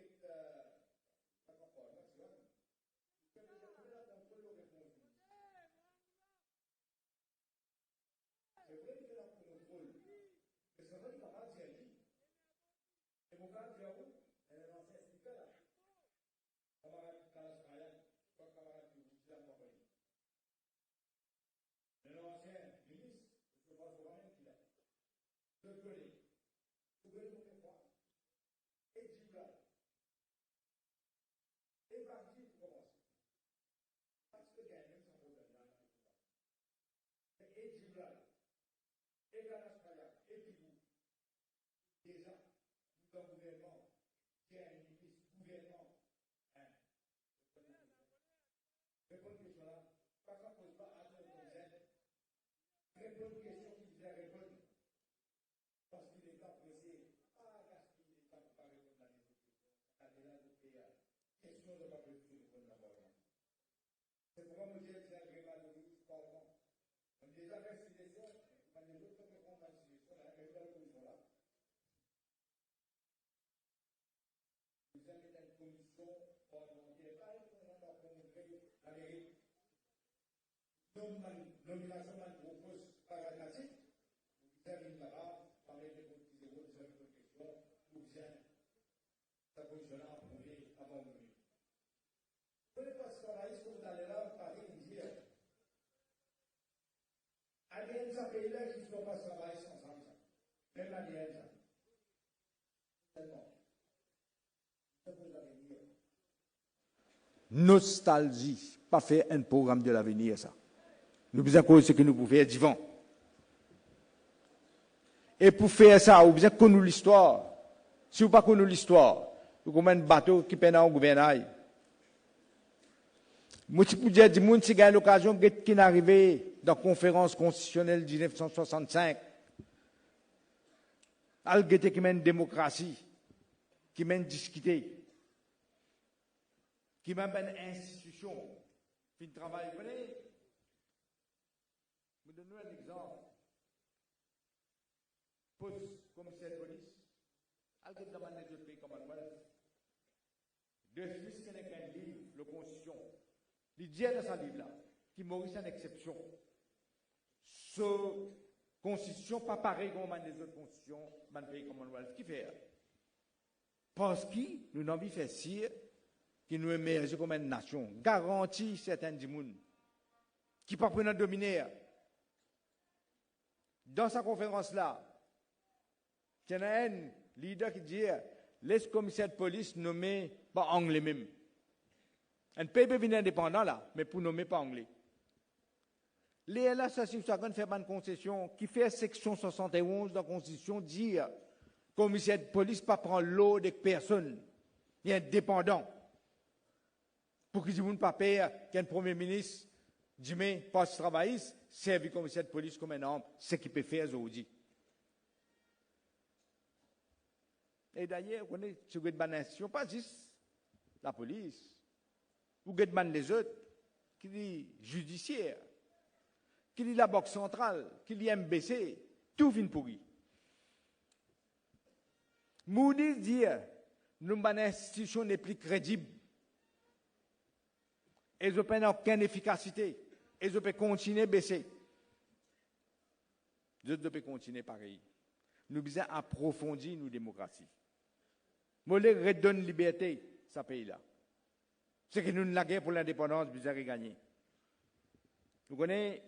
Déjà, nous avons un gouvernement qui a un ministre gouvernement. Répondre à question là, pas qu'on pose pas à notre conseil. Répondre aux questions qu'il disait répondre. Parce qu'il est pas pressé. Ah, gaspiller le temps pour pas répondre à des questions. Question de pas répondre d'abord. C'est pourquoi nous disons que c'est un gréement de l'Église Parlement. On déjà fait des questions, on les autres répondent à ces questions là, et là, ils sont là. Vous avez une commission parlementaire, pas une commission pour montrer l'Amérique. Nomination d'un propose paradigmatique. Vous avez une là-bas, parler des politiques, vous avez une question, vous avez sa position là, vous pouvez avoir une minute. Vous ne passez pas là, est-ce que vous allez là, parler et dire, ADN, ça pays là qui ne sont pas travailler ensemble, même ADN, ça. Tellement. Nostalgie, pas faire un programme de l'avenir, ça. Nous besoin de ce que nous pouvons faire vivant. Et pour faire ça, nous besoin de connaître l'histoire. Si vous ne connaissez pas l'histoire, vous avez un bateau qui peine au gouvernail. Moi, je peux dire, du monde, si vous avez l'occasion de qui est arrivé dans la conférence constitutionnelle de 1965, qui mène une démocratie, qui mène discuter, qui mène une institution, qui travaille. Vous voyez, je vous donne un exemple. Post-commissaire de police, elle demande les autres pays comme Commonwealth. De Suisse, qui n'est qu'un livre, la Constitution. Il dit dans ce livre-là, qui Maurice en exception. Ce constitution pas pareil comme les autres constitutions, dans le pays Commonwealth. Qui fait? Parce que nous avons envie de faire si qui nous émerge comme une nation, garantit certains du monde, qui ne peuvent pas dominer. Dans sa conférence-là, il y en a un leader qui dit, laisse commissaire de police nommer pas anglais même. Un pays vient indépendant là, mais pour nommer pas anglais. Les LA, ça, si ça fait une concession, qui fait section 71 de la Constitution, dit, commissaire de police pas prendre l'eau des personnes. Il est indépendant. Pour qu'ils ne pas payer qu'un premier ministre, dit, mais, passe travail, servi commissaire de police comme un homme, c'est ce qu'il peut faire aujourd'hui. Et d'ailleurs, vous connaissez, si vous êtes une nation, pas juste la police, vous êtes les autres, qui dit judiciaire, qui dit la banque centrale, qui dit MBC, tout vient pourri. Moody dit, nous sommes une institution n'est plus crédible. Et ils n'ont aucune efficacité. Et ils peuvent continuer à baisser. Ils peuvent continuer pareil. Nous devons approfondir nos démocraties. Nous devons redonner liberté à ce pays-là. C'est que nous avons la guerre pour l'indépendance, nous devons gagner. Vous connaissez,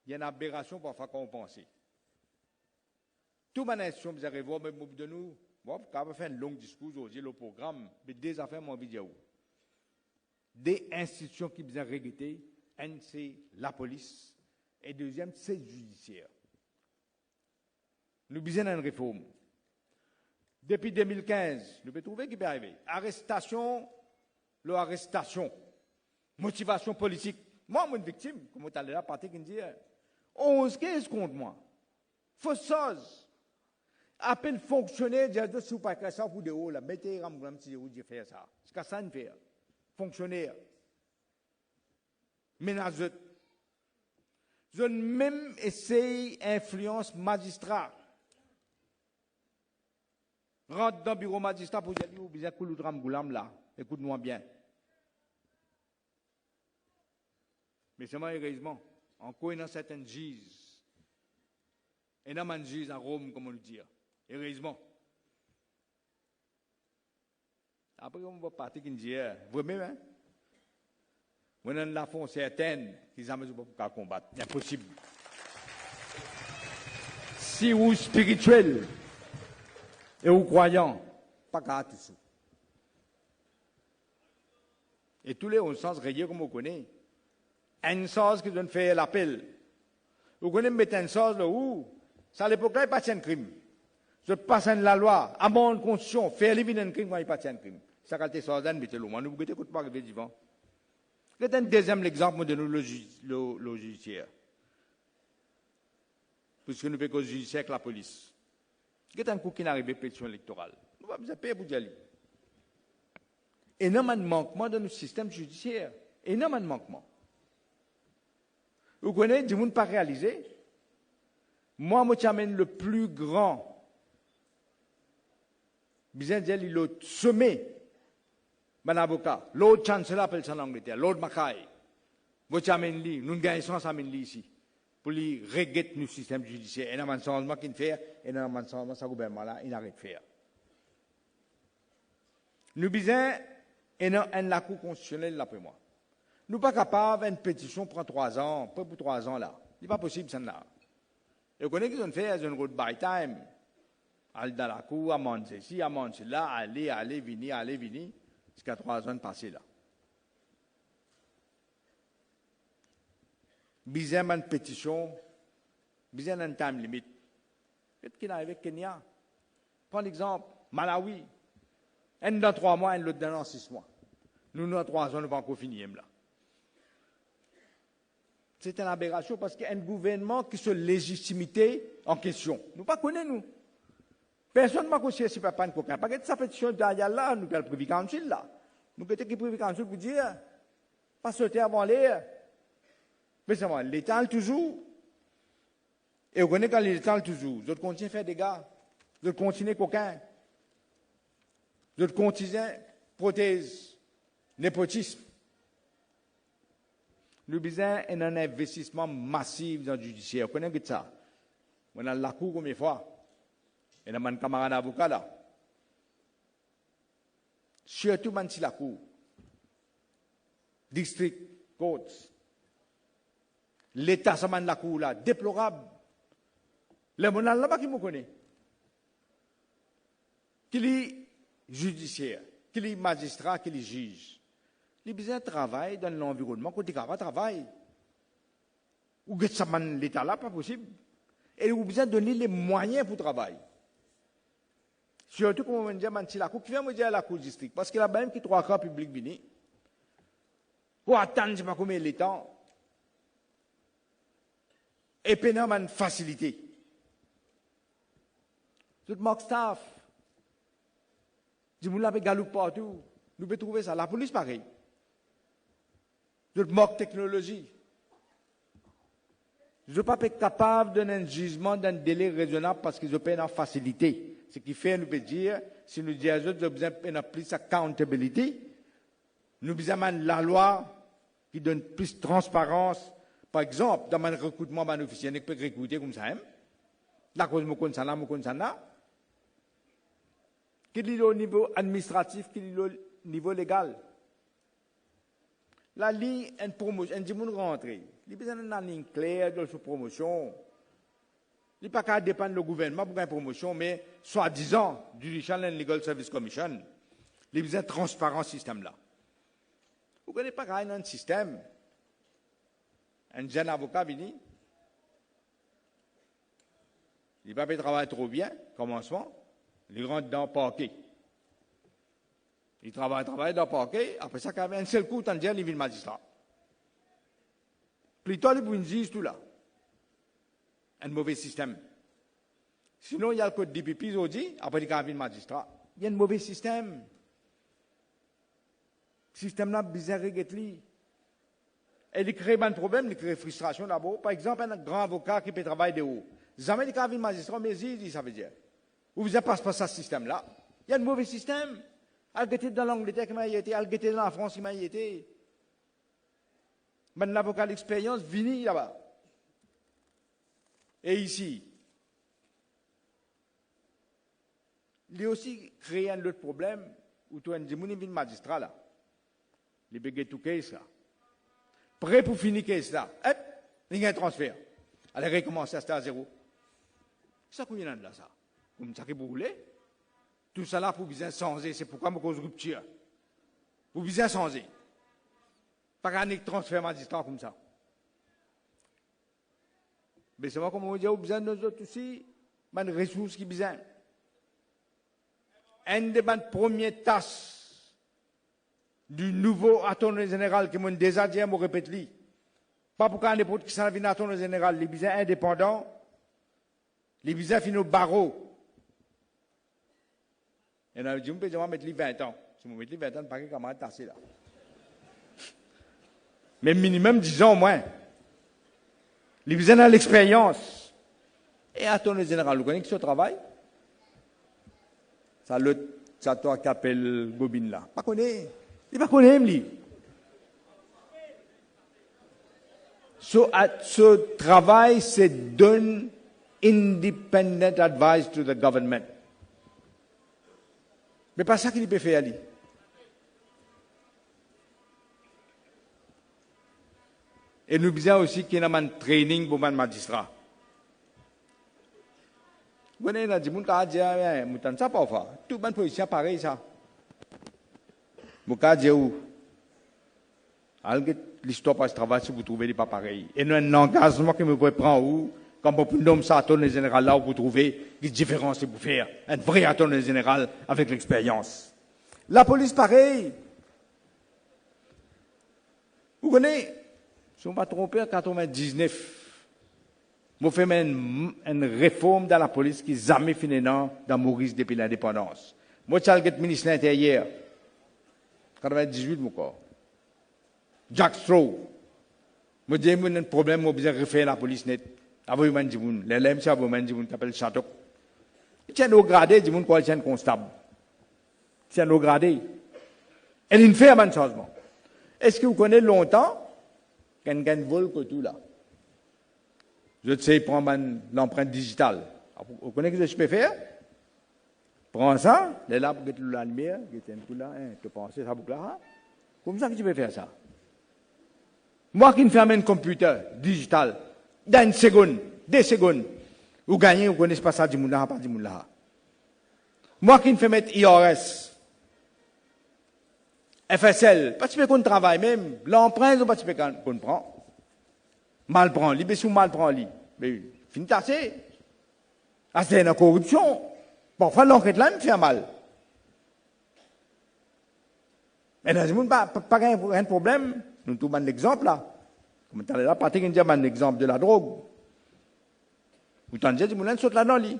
il y a une aberration parfois qu'on pense. Toute ma nation, vous allez voir, même de nous, bon, quand on fait un long discours aujourd'hui, le programme, mais des affaires, mon vidéo. Des institutions qui besoin regretter, un, c'est la police, et deuxième, c'est le judiciaire. Nous besoin d'une réforme. Depuis 2015, nous pouvons trouver qui peut arriver. Arrestation, l'arrestation. Motivation politique. Moi, je suis une victime, comme tu as là, parti qui me dit 11-15 contre moi. Fausse. À peine fonctionnaire, je dis, si vous ne pas ça pour de haut, là, mettez un petit où je fais ça. C'est ce que ça ne fait. Fonctionnaire. Ménageux. Je même essaye influence magistrat. Rentre dans le bureau magistrat pour dire, vous avez coulé de Ramgoulam là. Écoute-moi bien. Mais c'est malheureusement, encore dans certaines gises. Et dans une gise à Rome, comme on le dit. Heureusement. Après, on va partir qui dit, vous-même, hein? On a la fond certaine qu'ils n'ont pas combattre. C'est impossible. Si vous spirituel et vous croyant, pas qu'à tout ça. Et tous les 11 sens rayés comme on connaît. Un sens qui donne faire l'appel. Vous connaissez mettre un sens là où, ça à l'époque là, il n'y a pas de crime. Je passe la loi, amende constitution, faire éliminer un crime quand il n'y a pas de crime. Ça quand tu sors d'un, mettez le moins. Nous ne pouvons pas arriver devant. C'est un deuxième exemple de nous, le judiciaire. Puisque nous faisons le judiciaire avec la police. C'est un coup qui n'arrive pas à l'élection électorale. Nous ne pouvons pas payer pour y aller. Énormément de manquement dans notre système judiciaire. Énormément de manquement. Vous connaissez, du monde pas réalisé. Moi, je t'amène le plus grand. Bien dire, le sommet. Mon avocat, Lord Chancellor appelle ça en Angleterre, Lord Mackay. Vous t'amène lui, nous gagnons sans s'amène lui ici. Pour lui régler notre système judiciaire. Et dans un changement qu'il fait, et dans un changement, ce gouvernement-là, il n'arrête de faire. Nous besoin, et dans la Cour constitutionnelle, là, pour moi. Nous ne sommes pas capables, une pétition prend 3 ans, pas pour 3 ans, là. Ce n'est pas possible, ça, là. Et vous connaissez qu'ils ont fait, ils ont road by time. Aller dans la Cour, amende ceci, amende cela, aller, venir. Jusqu'à 3 ans passés, là. Besoin d'une pétition, besoin d'un time limit. Qu'est-ce qu'il arrive avec Kenya? Prends l'exemple, Malawi. Un dans 3 mois, l'autre dans 6 mois. Nous, dans 3 ans, nous ne pouvons pas encore finir là. C'est une aberration parce qu'il y a un gouvernement qui se légitimité en question. Nous ne connaissons pas, nous. Personne ne m'a conseillé si papa ne coquin. Parce que sa pétition derrière là, nous avons le Privy Council là. Nous avons le Privy Council pour dire, pas sauter avant l'air. Mais c'est moi, l'État toujours. Et vous connaissez quand l'État toujours. Vous continuez à faire des gars. Vous continuez coquin. Vous continuez prothèse, népotisme. Nous besoin d'un investissement massif dans le judiciaire. Vous connaissez ça? On a la cour combien de fois? Et dans mon camarade avocat là. Surtout dans la cour. District, courts. L'État, ça mène la cour là. Déplorable. Le monde là-bas qui me connaît. Qui est judiciaire, qui est magistrat, qui est juge. Les besoin de travail dans l'environnement, quand ils travaillent. Ou que ça mène l'État là, pas possible. Et ils ont besoin de donner les moyens pour travailler. Surtout, comme on dit, si la Cour, qui vient me dire à la Cour district, parce qu'il y a même qui trois cas publics venus. Pour attendre, je ne sais pas combien de temps. Et puis, il une facilité. Tout le staff. Si vous l'avez galop partout, nous pouvons trouver ça. La police, pareil. Tout le technologie. Je ne suis pas capable de donner un jugement d'un délai raisonnable parce qu'ils ont une facilité. Ce qui fait, nous peut dire, si nous disons que nous avons besoin de plus d'accountability, nous avons la loi qui donne plus de transparence. Par exemple, dans le recrutement d'un officier, on peut recruter comme ça. La cause de ça, qu'il est au niveau administratif, qu'il est au niveau légal. La ligne, une promotion, un dimanche rentré. Il y a besoin d'une ligne claire de sa promotion. Il n'y a pas qu'à dépendre du gouvernement pour une promotion, mais soi-disant, Judicial and Legal Service Commission. Il y a besoin de transparence système là. Vous ne connaissez pas qu'il y a un système. Un jeune avocat vient. Il ne va pas travailler trop bien, commencement. Il rentre dans le parquet. Il travaille dans le parquet. Après ça, quand même, un seul coup, il dit, il vient le magistrat. Plutôt, il vous juge tout là. Un mauvais système. Sinon, il y a le code DPP, il dit, après, il vient le magistrat. Il y a un mauvais système. Le système là, bizarre, et il crée un problème, il crée frustration d'abord. Par exemple, un grand avocat qui peut travailler de haut. Jamais il vient le magistrat, mais il dit, ça veut dire. Vous ne passez pas ce système-là. Il y a un mauvais système. Algeté dans l'Angleterre qui m'a y été, Algeté dans la France qui m'a y été. Maintenant, l'avocat d'expérience vient là-bas. Et ici, il a aussi créé un autre problème où tu as un magistrat là. Il a tout case là. Prêt pour finir case là. Hop, il y a un transfert. Allez recommencer à zéro. Ça, qu'on y a là, ça. Comme ça que vous voulez. Tout ça là pour bien changer. C'est pourquoi je cause rupture. Pour bien changer. Pas un transfert magistrat comme ça. Mais c'est moi comme on dit, on a besoin de nous autres aussi, des ressources qui besoin. Une des premières tâches du nouveau attorney général qui m'a déjà dit, je répète, pas pour qu'un n'importe qui s'en vienne attorney général, les besoins indépendants, les besoins finaux barreaux. Et on a dit, je vais mettre les 20 ans. Si je mets les 20 ans, pas qu'il va tasser là. Mais minimum 10 ans au moins. Les besoins de l'expérience. Et attorney général, vous connaissez ce travail? Ça toi qui appelle Gobin là. Pas connaît. Il pas connaît lui. Ce travail, c'est donne independent advice to the government. Mais pas ça qu'il peut faire lui. Et nous besoin aussi qu'il y ait un training pour les magistrats. Vous voyez, il y a des gens qui disent, ça pas faire. Tout le monde policier pareil ça. Vous dites où? L'histoire passe travail si vous trouvez pas pareil. Et nous un engagement que vous pouvez prendre où? Comme pour nous, ça attorney général là où vous trouvez des différences pour faire. Un vrai attorney général avec l'expérience. La police pareil. Vous connaissez? Si on ne va pas tromper, en 1999, je fais une réforme dans la police qui n'a jamais fini dans Maurice depuis l'indépendance. Moi, je suis le ministre de l'Intérieur. 98, mon corps. Jack Straw. Je dis, j'ai un problème, je besoin de refaire la police net. Avant, je dis, les LMC, je dis, je t'appelle Chateau. Il tient au gradé, je dis, quoi, il tient constable. Il tient au gradé. Et il fait un changement. Est-ce que vous connaissez longtemps? Quelqu'un vole que tout là. Je sais prendre l'empreinte digitale. Vous connaissez ce que je peux faire? Prends ça, les là pour mettre la lumière, qui est un coup là, tu penses ça boucle là. Comme ça que tu peux faire ça. Moi qui me ferme un computer digital, dans une seconde, 2 secondes, Ou gagner, ou connaissez pas ça, du monde là, pas du monde là. Moi qui ne fais mettre IRS, FSL, pas tu peux qu'on travaille même, l'emprunt, ou pas tu peux qu'on prend. Mal prend, li, sous mal prend, li. Mais, fin tassé. Ah, c'est une corruption. Parfois, l'enquête là, me fait mal. Mais dans ce monde, pas un problème. Nous trouvons un exemple là. Comme tu as là, Patrick, il dit un exemple de la drogue. Vous t'en dites, vous saute là-dedans, li.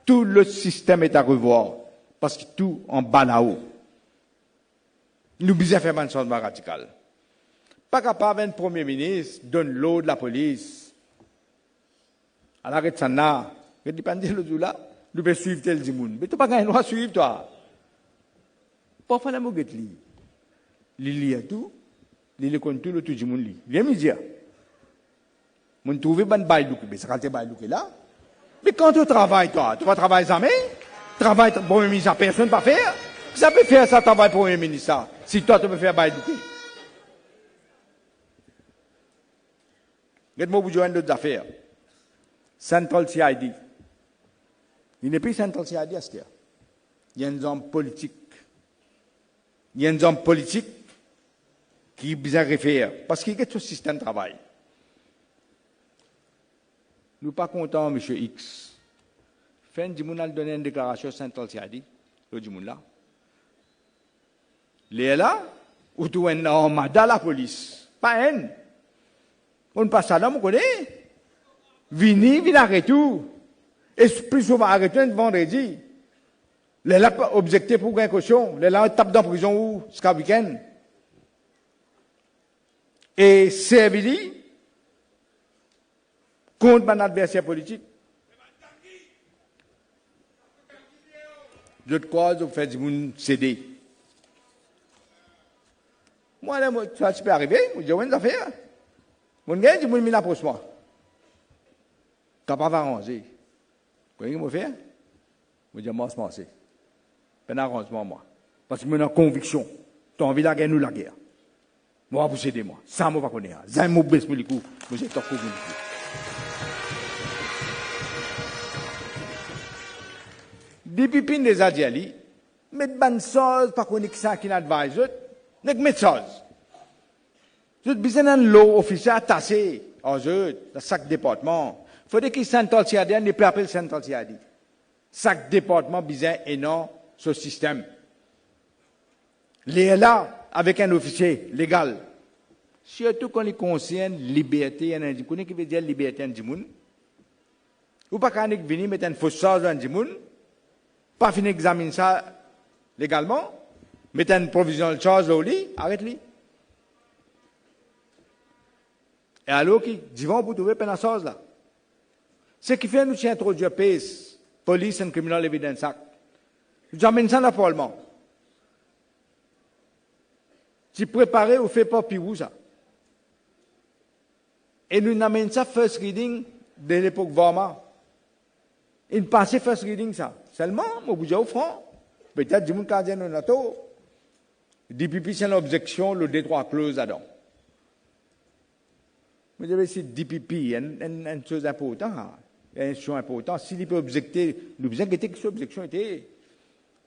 Tout le système est à revoir. Parce que tout en bas là-haut. Nous besoin faire un changement radical. Pas capable, un premier ministre donne l'eau de la police. À l'arrêt de ça, là, il dit, le jour là, nous pouvons suivre tel monde. Mais tu n'as pas gagné à suivre, toi. Parfois, la mouguette, li. Li lit à tout. Li le compte tout le tout du monde, li. Viens me dire. Mon trouver ban bail mais ça quand tu bail là. Mais quand tu travailles, toi, tu vas travailler jamais? Travail pour premier ministre, personne pas faire. Ça peut faire ça, travail pour premier ministre, ça. Si toi, tu peux faire bail Regarde-moi, vous jouez d'autres affaires. Central CID. Il n'est plus Central CID à ce qu'il y a. Il y a un homme politique. Il y a un homme politique qui est bien référé. Parce qu'il y a ce système de travail. Nous ne sommes pas contents, M. X. Fin du monde a donné une déclaration Central CID. Le du monde là. Les là, ou tout un homme dans la police. Pas un. On passe à là, on connaît. Vini arrêter tout. Et plus souvent arrêter un vendredi. Les là, objecté pour gagner caution. Les là, on tape dans la prison ou, ce week-end. Et servir contre mon adversaire politique. Je crois que vous faites du monde céder. Moi, là, ça peut arriver. Je dis, oui, ça fait. Mon gars, du monde mis la pour moi. Capable d'arranger. Vous voyez ce que je fais? Je dis, moi, c'est un arrangement, moi. Parce que j'ai une conviction. Tu as envie de la guerre, nous la guerre. Moi, vous cédez, moi. Ça, moi, pas connaître. Ça, moi, baisse, moi, les coups. Moi, j'ai torqué, vous, Depuis pin des adiali, mettre bonne chose, pas qu'on ça qui n'advise, n'est que mettre chose. Vous avez besoin d'un lot officiel attaché, en jeu, dans chaque département. Il faut que Central CID n'est plus appelé Central CID. Chaque département besoin et non ce système. Les là, avec un officier légal. Surtout quand il concerne liberté, vous connaissez ce qui veut dire liberté en Djimoun? Ou pas quand il vient mettre une fausse chose en Djimoun? Pas fini d'examiner ça légalement, mettre une provision de charge au lit, arrête-le. Et alors, qui vont pour trouver une chose là. Ce qui fait nous introduire PACE, Police and Criminal Evidence Act. Nous amènons ça dans le Parlement. Si préparé ou fait pas pire ça. Et nous amènons ça first reading de l'époque Varma. Il passait first reading ça. Seulement, moi, vous au front. Peut-être, du monde qui a un NATO. DPP, c'est l'objection, le détroit close là-dedans. Vous avez ici DPP, une chose importante, une chose importante. S'il peut objecter, nous vous inquiétez que cette objection était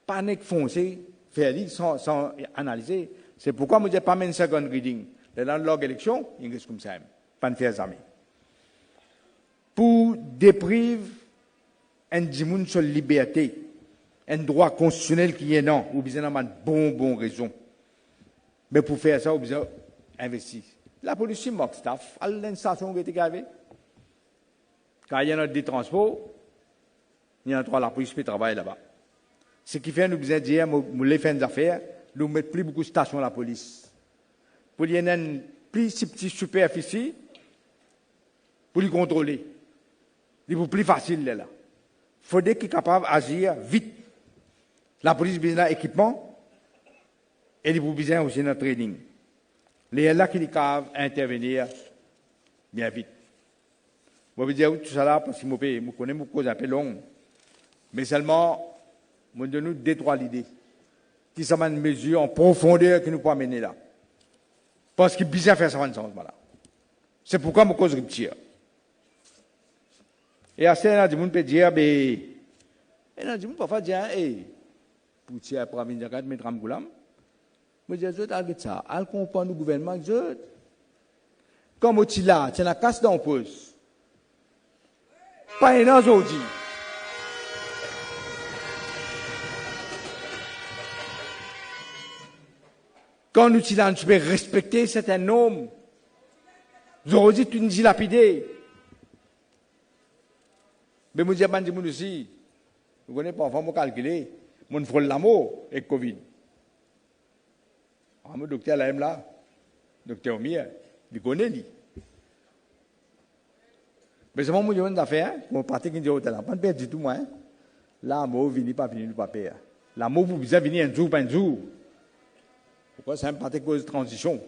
panique foncée, faire sans analyser. C'est pourquoi je ne dis pas même second reading. Dans l'orgue élection, il reste comme ça. Pas de faire amis. Pour dépriver un djimoun sur liberté, un droit constitutionnel qui est non, ou bien une bonne raison. Mais pour faire ça, vous besoin investir. La police manque staff, à l'instation qui est gravée. Quand il y a des transports, il y a trois la police qui travaille là-bas. Ce qui fait nous besoin de dire, nous les faisons des affaires, nous ne mettons plus beaucoup de stations à la police. Pour y avoir une plus petite superficie, pour les contrôler. C'est plus facile là. Il faut qu'ils soient capables d'agir vite. La police a besoin d'équipement et ils ont besoin aussi de training. Les là qui sont capables d'intervenir bien vite. Je vais dire tout ça là parce que je connais mon cause un peu longue. Mais seulement, je donne nous deux, trois idées. Qui sont une mesure en profondeur qui nous peut amener là. Parce qu'il y a besoin de faire ça dans ce là. C'est pourquoi je cause rupture. Et assez, là, du monde peut dire, ben, et là, du monde parfois dire, pour tirer pour venir de mettre en goulam. Moi, je dis, algue ça, al comprendre le gouvernement, je comme au là, c'est la casse dans le pose. Pas un an aujourd'hui. Quand nous là, tu peux respecter certains normes. Aujourd'hui, tu nous dis lapidé. Mais moi, je dis, aussi, vous connaissez pas, enfin, moi, calculer, mon frôle l'amour avec Covid. Ah, mon docteur, là, docteur Omir, il connaît, lui. Mais c'est moi, je dis, affaire, mon parti qui dit, pas de perdre du tout, moi, là, moi, vini pas venir, pas perdre. L'amour, vous besoin venir un jour, pas un jour. Pourquoi c'est un parti cause de transition?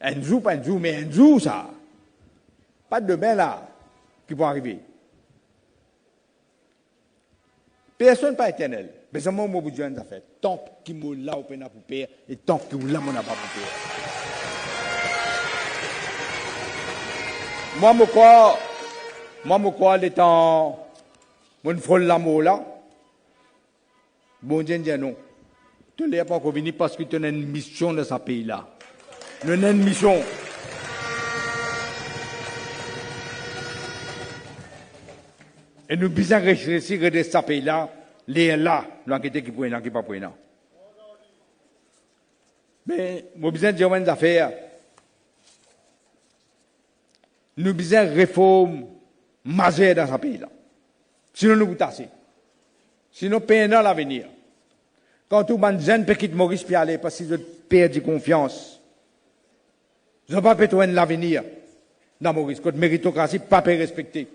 Un jour, pas un jour, mais un jour, ça. Pas de demain, là, qui vont arriver. Personne pas éternel. Mais c'est moi, vous besoin d'affaire. Tant qu'il m'a là, au pénal pour perdre, et tant qu'il m'a là, on n'a pas pour perdre. Moi, je crois, les temps, mon frôle l'amour là, bon Dieu dit non. Tu n'es pas revenu parce que tu as une mission dans ce pays-là. Tu as une mission. Et nous besoin réfléchir de ce pays-là, les là, l'enquête qui peut qui pas pour mais nous besoin de dire des affaires. Nous besoin réforme majeure dans ce pays-là. Sinon nous vous tassez. Sinon pays dans l'avenir. Quand tout le monde jeune peut quitter Maurice puis aller parce qu'ils ont perdu confiance. Ils n'ont pas pu trouver l'avenir dans Maurice. Quand méritocratie pas peut respecter.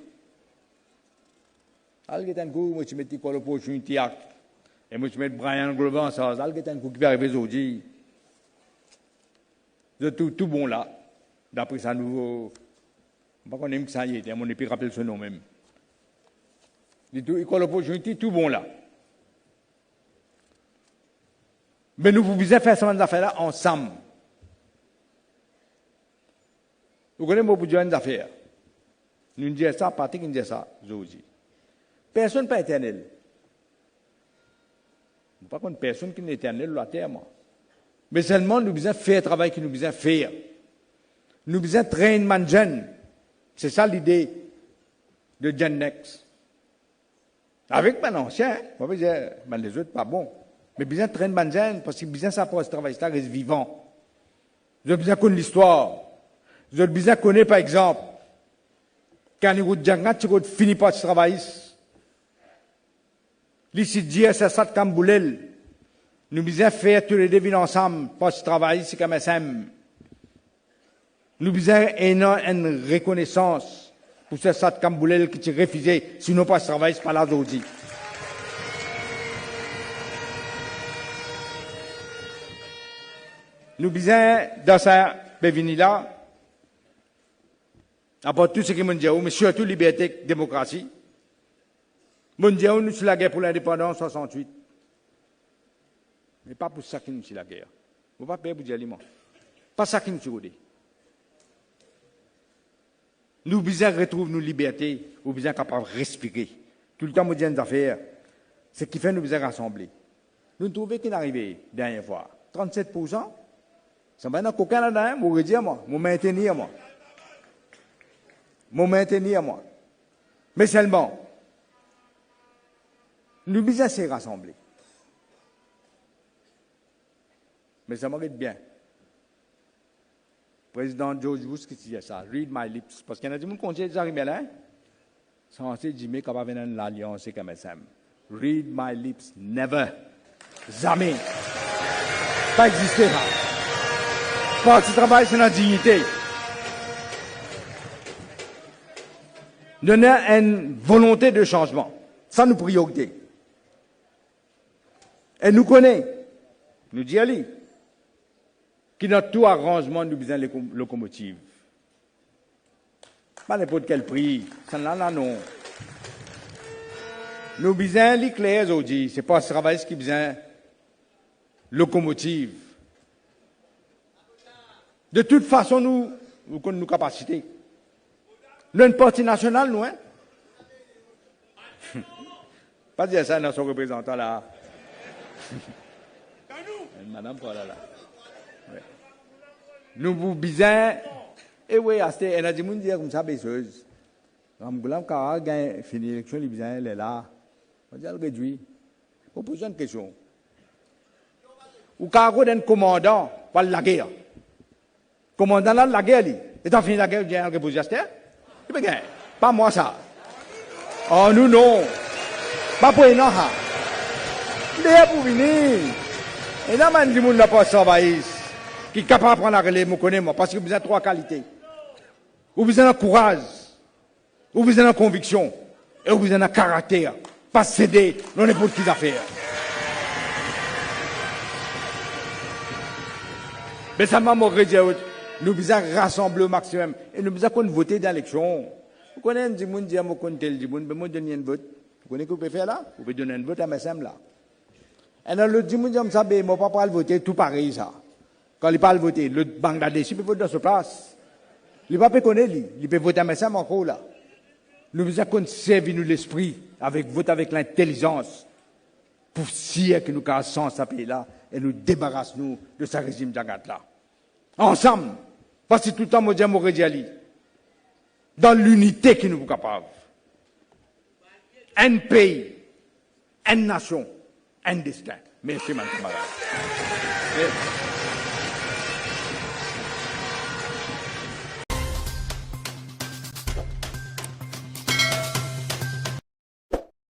Algetan coup, moi je mets quoi l'opportunité et moi je mets Brian Glover ça. Algetan coup qui va arriver aujourd'hui. De tout bon là. D'après ça nouveau. Pas qu'on aime que ça y est. On ne peut rappeler ce nom même. Il quoi l'opportunité tout bon là. Mais nous pouvons faire ces affaires-là ensemble. Vous connaissez mon besoin d'affaires. Nous disons ça, parti qui dit ça, aujourd'hui. Personne n'est pas éternel. Pas contre personne qui n'est éternel la terre, moi. Mais seulement nous devons faire le travail que nous devons faire. Nous devons traîner les jeunes. C'est ça l'idée de Gen Next. Avec mes anciens, on va dire, les autres pas bons. Mais bien traîner les jeunes, parce que bien ça pour ce travail-là reste vivant. Vous avez besoin de connaître l'histoire. Vous avez besoin de connaître, par exemple, quand nous avons fini par ce travail, l'ici dire c'est ça de Camboulel. Nous besoin faire tous les deux ensemble pour ce travail, c'est comme ça. Nous besoin une reconnaissance pour ce ça de Camboulel qui t'est refusé, sinon pas ce travail, c'est pas là aujourd'hui. Nous besoin dans ça, venir là, après tout ce qui m'ont dit, mais surtout liberté, démocratie. Mon Dieu, nous sommes la guerre pour l'indépendance en 68. Mais pas pour ça que nous sommes la guerre. Vous ne pouvez pas payer pour dire aliments. Pas ça que nous sommes. Nous besoin retrouver nos libertés, nous besoin capables de respirer. Tout le temps, nous disons des affaires. Ce qui fait nous besoin rassembler. Nous trouvons qu'il est arrivé, dernière fois, 37%. Ça va dans aucun là-dedans, vous redire moi, vous maintenir moi. Vous maintenir moi. Mais seulement, nous besoin se rassembler. Mais ça m'arrête bien. Président George Bush qui disait ça, read my lips. Parce qu'il y en a des gens qui ont dit, j'arrive là, censé dire qu'il va venir dans l'alliance comme ça. Read my lips, never. Jamais. Pas exister. Parce que le travail, c'est la dignité. Donner une volonté de changement. Ça nous priorité. Et nous connaissons, nous dit Ali, qui dans tout arrangement, nous besoin de locomotives. Pas n'importe quel prix, ça là non. Nous besoin l'éclair aujourd'hui, c'est pas ce travail qui besoin locomotive. De toute façon, nous connaissons nos capacités. Nous, une partie nationale, nous, hein. Pas dire ça dans son représentant là. Madame Paula là. Ouais. Nous vous bisons. Et oui, à ce moment, elle a dit, mon Dieu, comme ça, baisseuse. Ramgoulam Kara gagne, fini l'élection, les bisons, elle est là. On dit, elle réduit. On pose une question. Ou Kara d'un commandant, par la guerre. Commandant là, la guerre, et t'as fini la guerre, il repose Aster? Pas moi ça. Oh, nous non. Pas pour non, ha. Déjà pour venir. Et là, man, du monde n'a pas travaillé. Qui est capable de prendre la relève, me connaît, moi, parce que vous avez trois qualités. Vous avez un courage. Vous avez une conviction. Et vous avez un caractère. Pas céder dans n'importe qui affaires. Mais ça m'a montré, nous devons rassembler au maximum. Et nous devons voter dans l'élection. Vous connaissez des gens qui disent, vous connaissez des gens, mais moi, donner un vote. Vous connaissez ce que vous pouvez faire là? Vous pouvez donner un vote à mes là. Et dans le gens qui disent, mais moi, pas voter, tout pareil, ça. Quand il parle voter, le Bangladesh, il peut voter dans sa place. Il ne peut pas connaître, il peut voter à mes encore là. Nous devons servir nous l'esprit, avec vote avec l'intelligence, pour scier que nous cassons ce pays-là, et nous débarrassons de ce régime d'Agat là. Ensemble, parce que tout le temps, moi, je dans l'unité qui nous est capable. Un pays, une nation, un destin. Merci, mon camarade.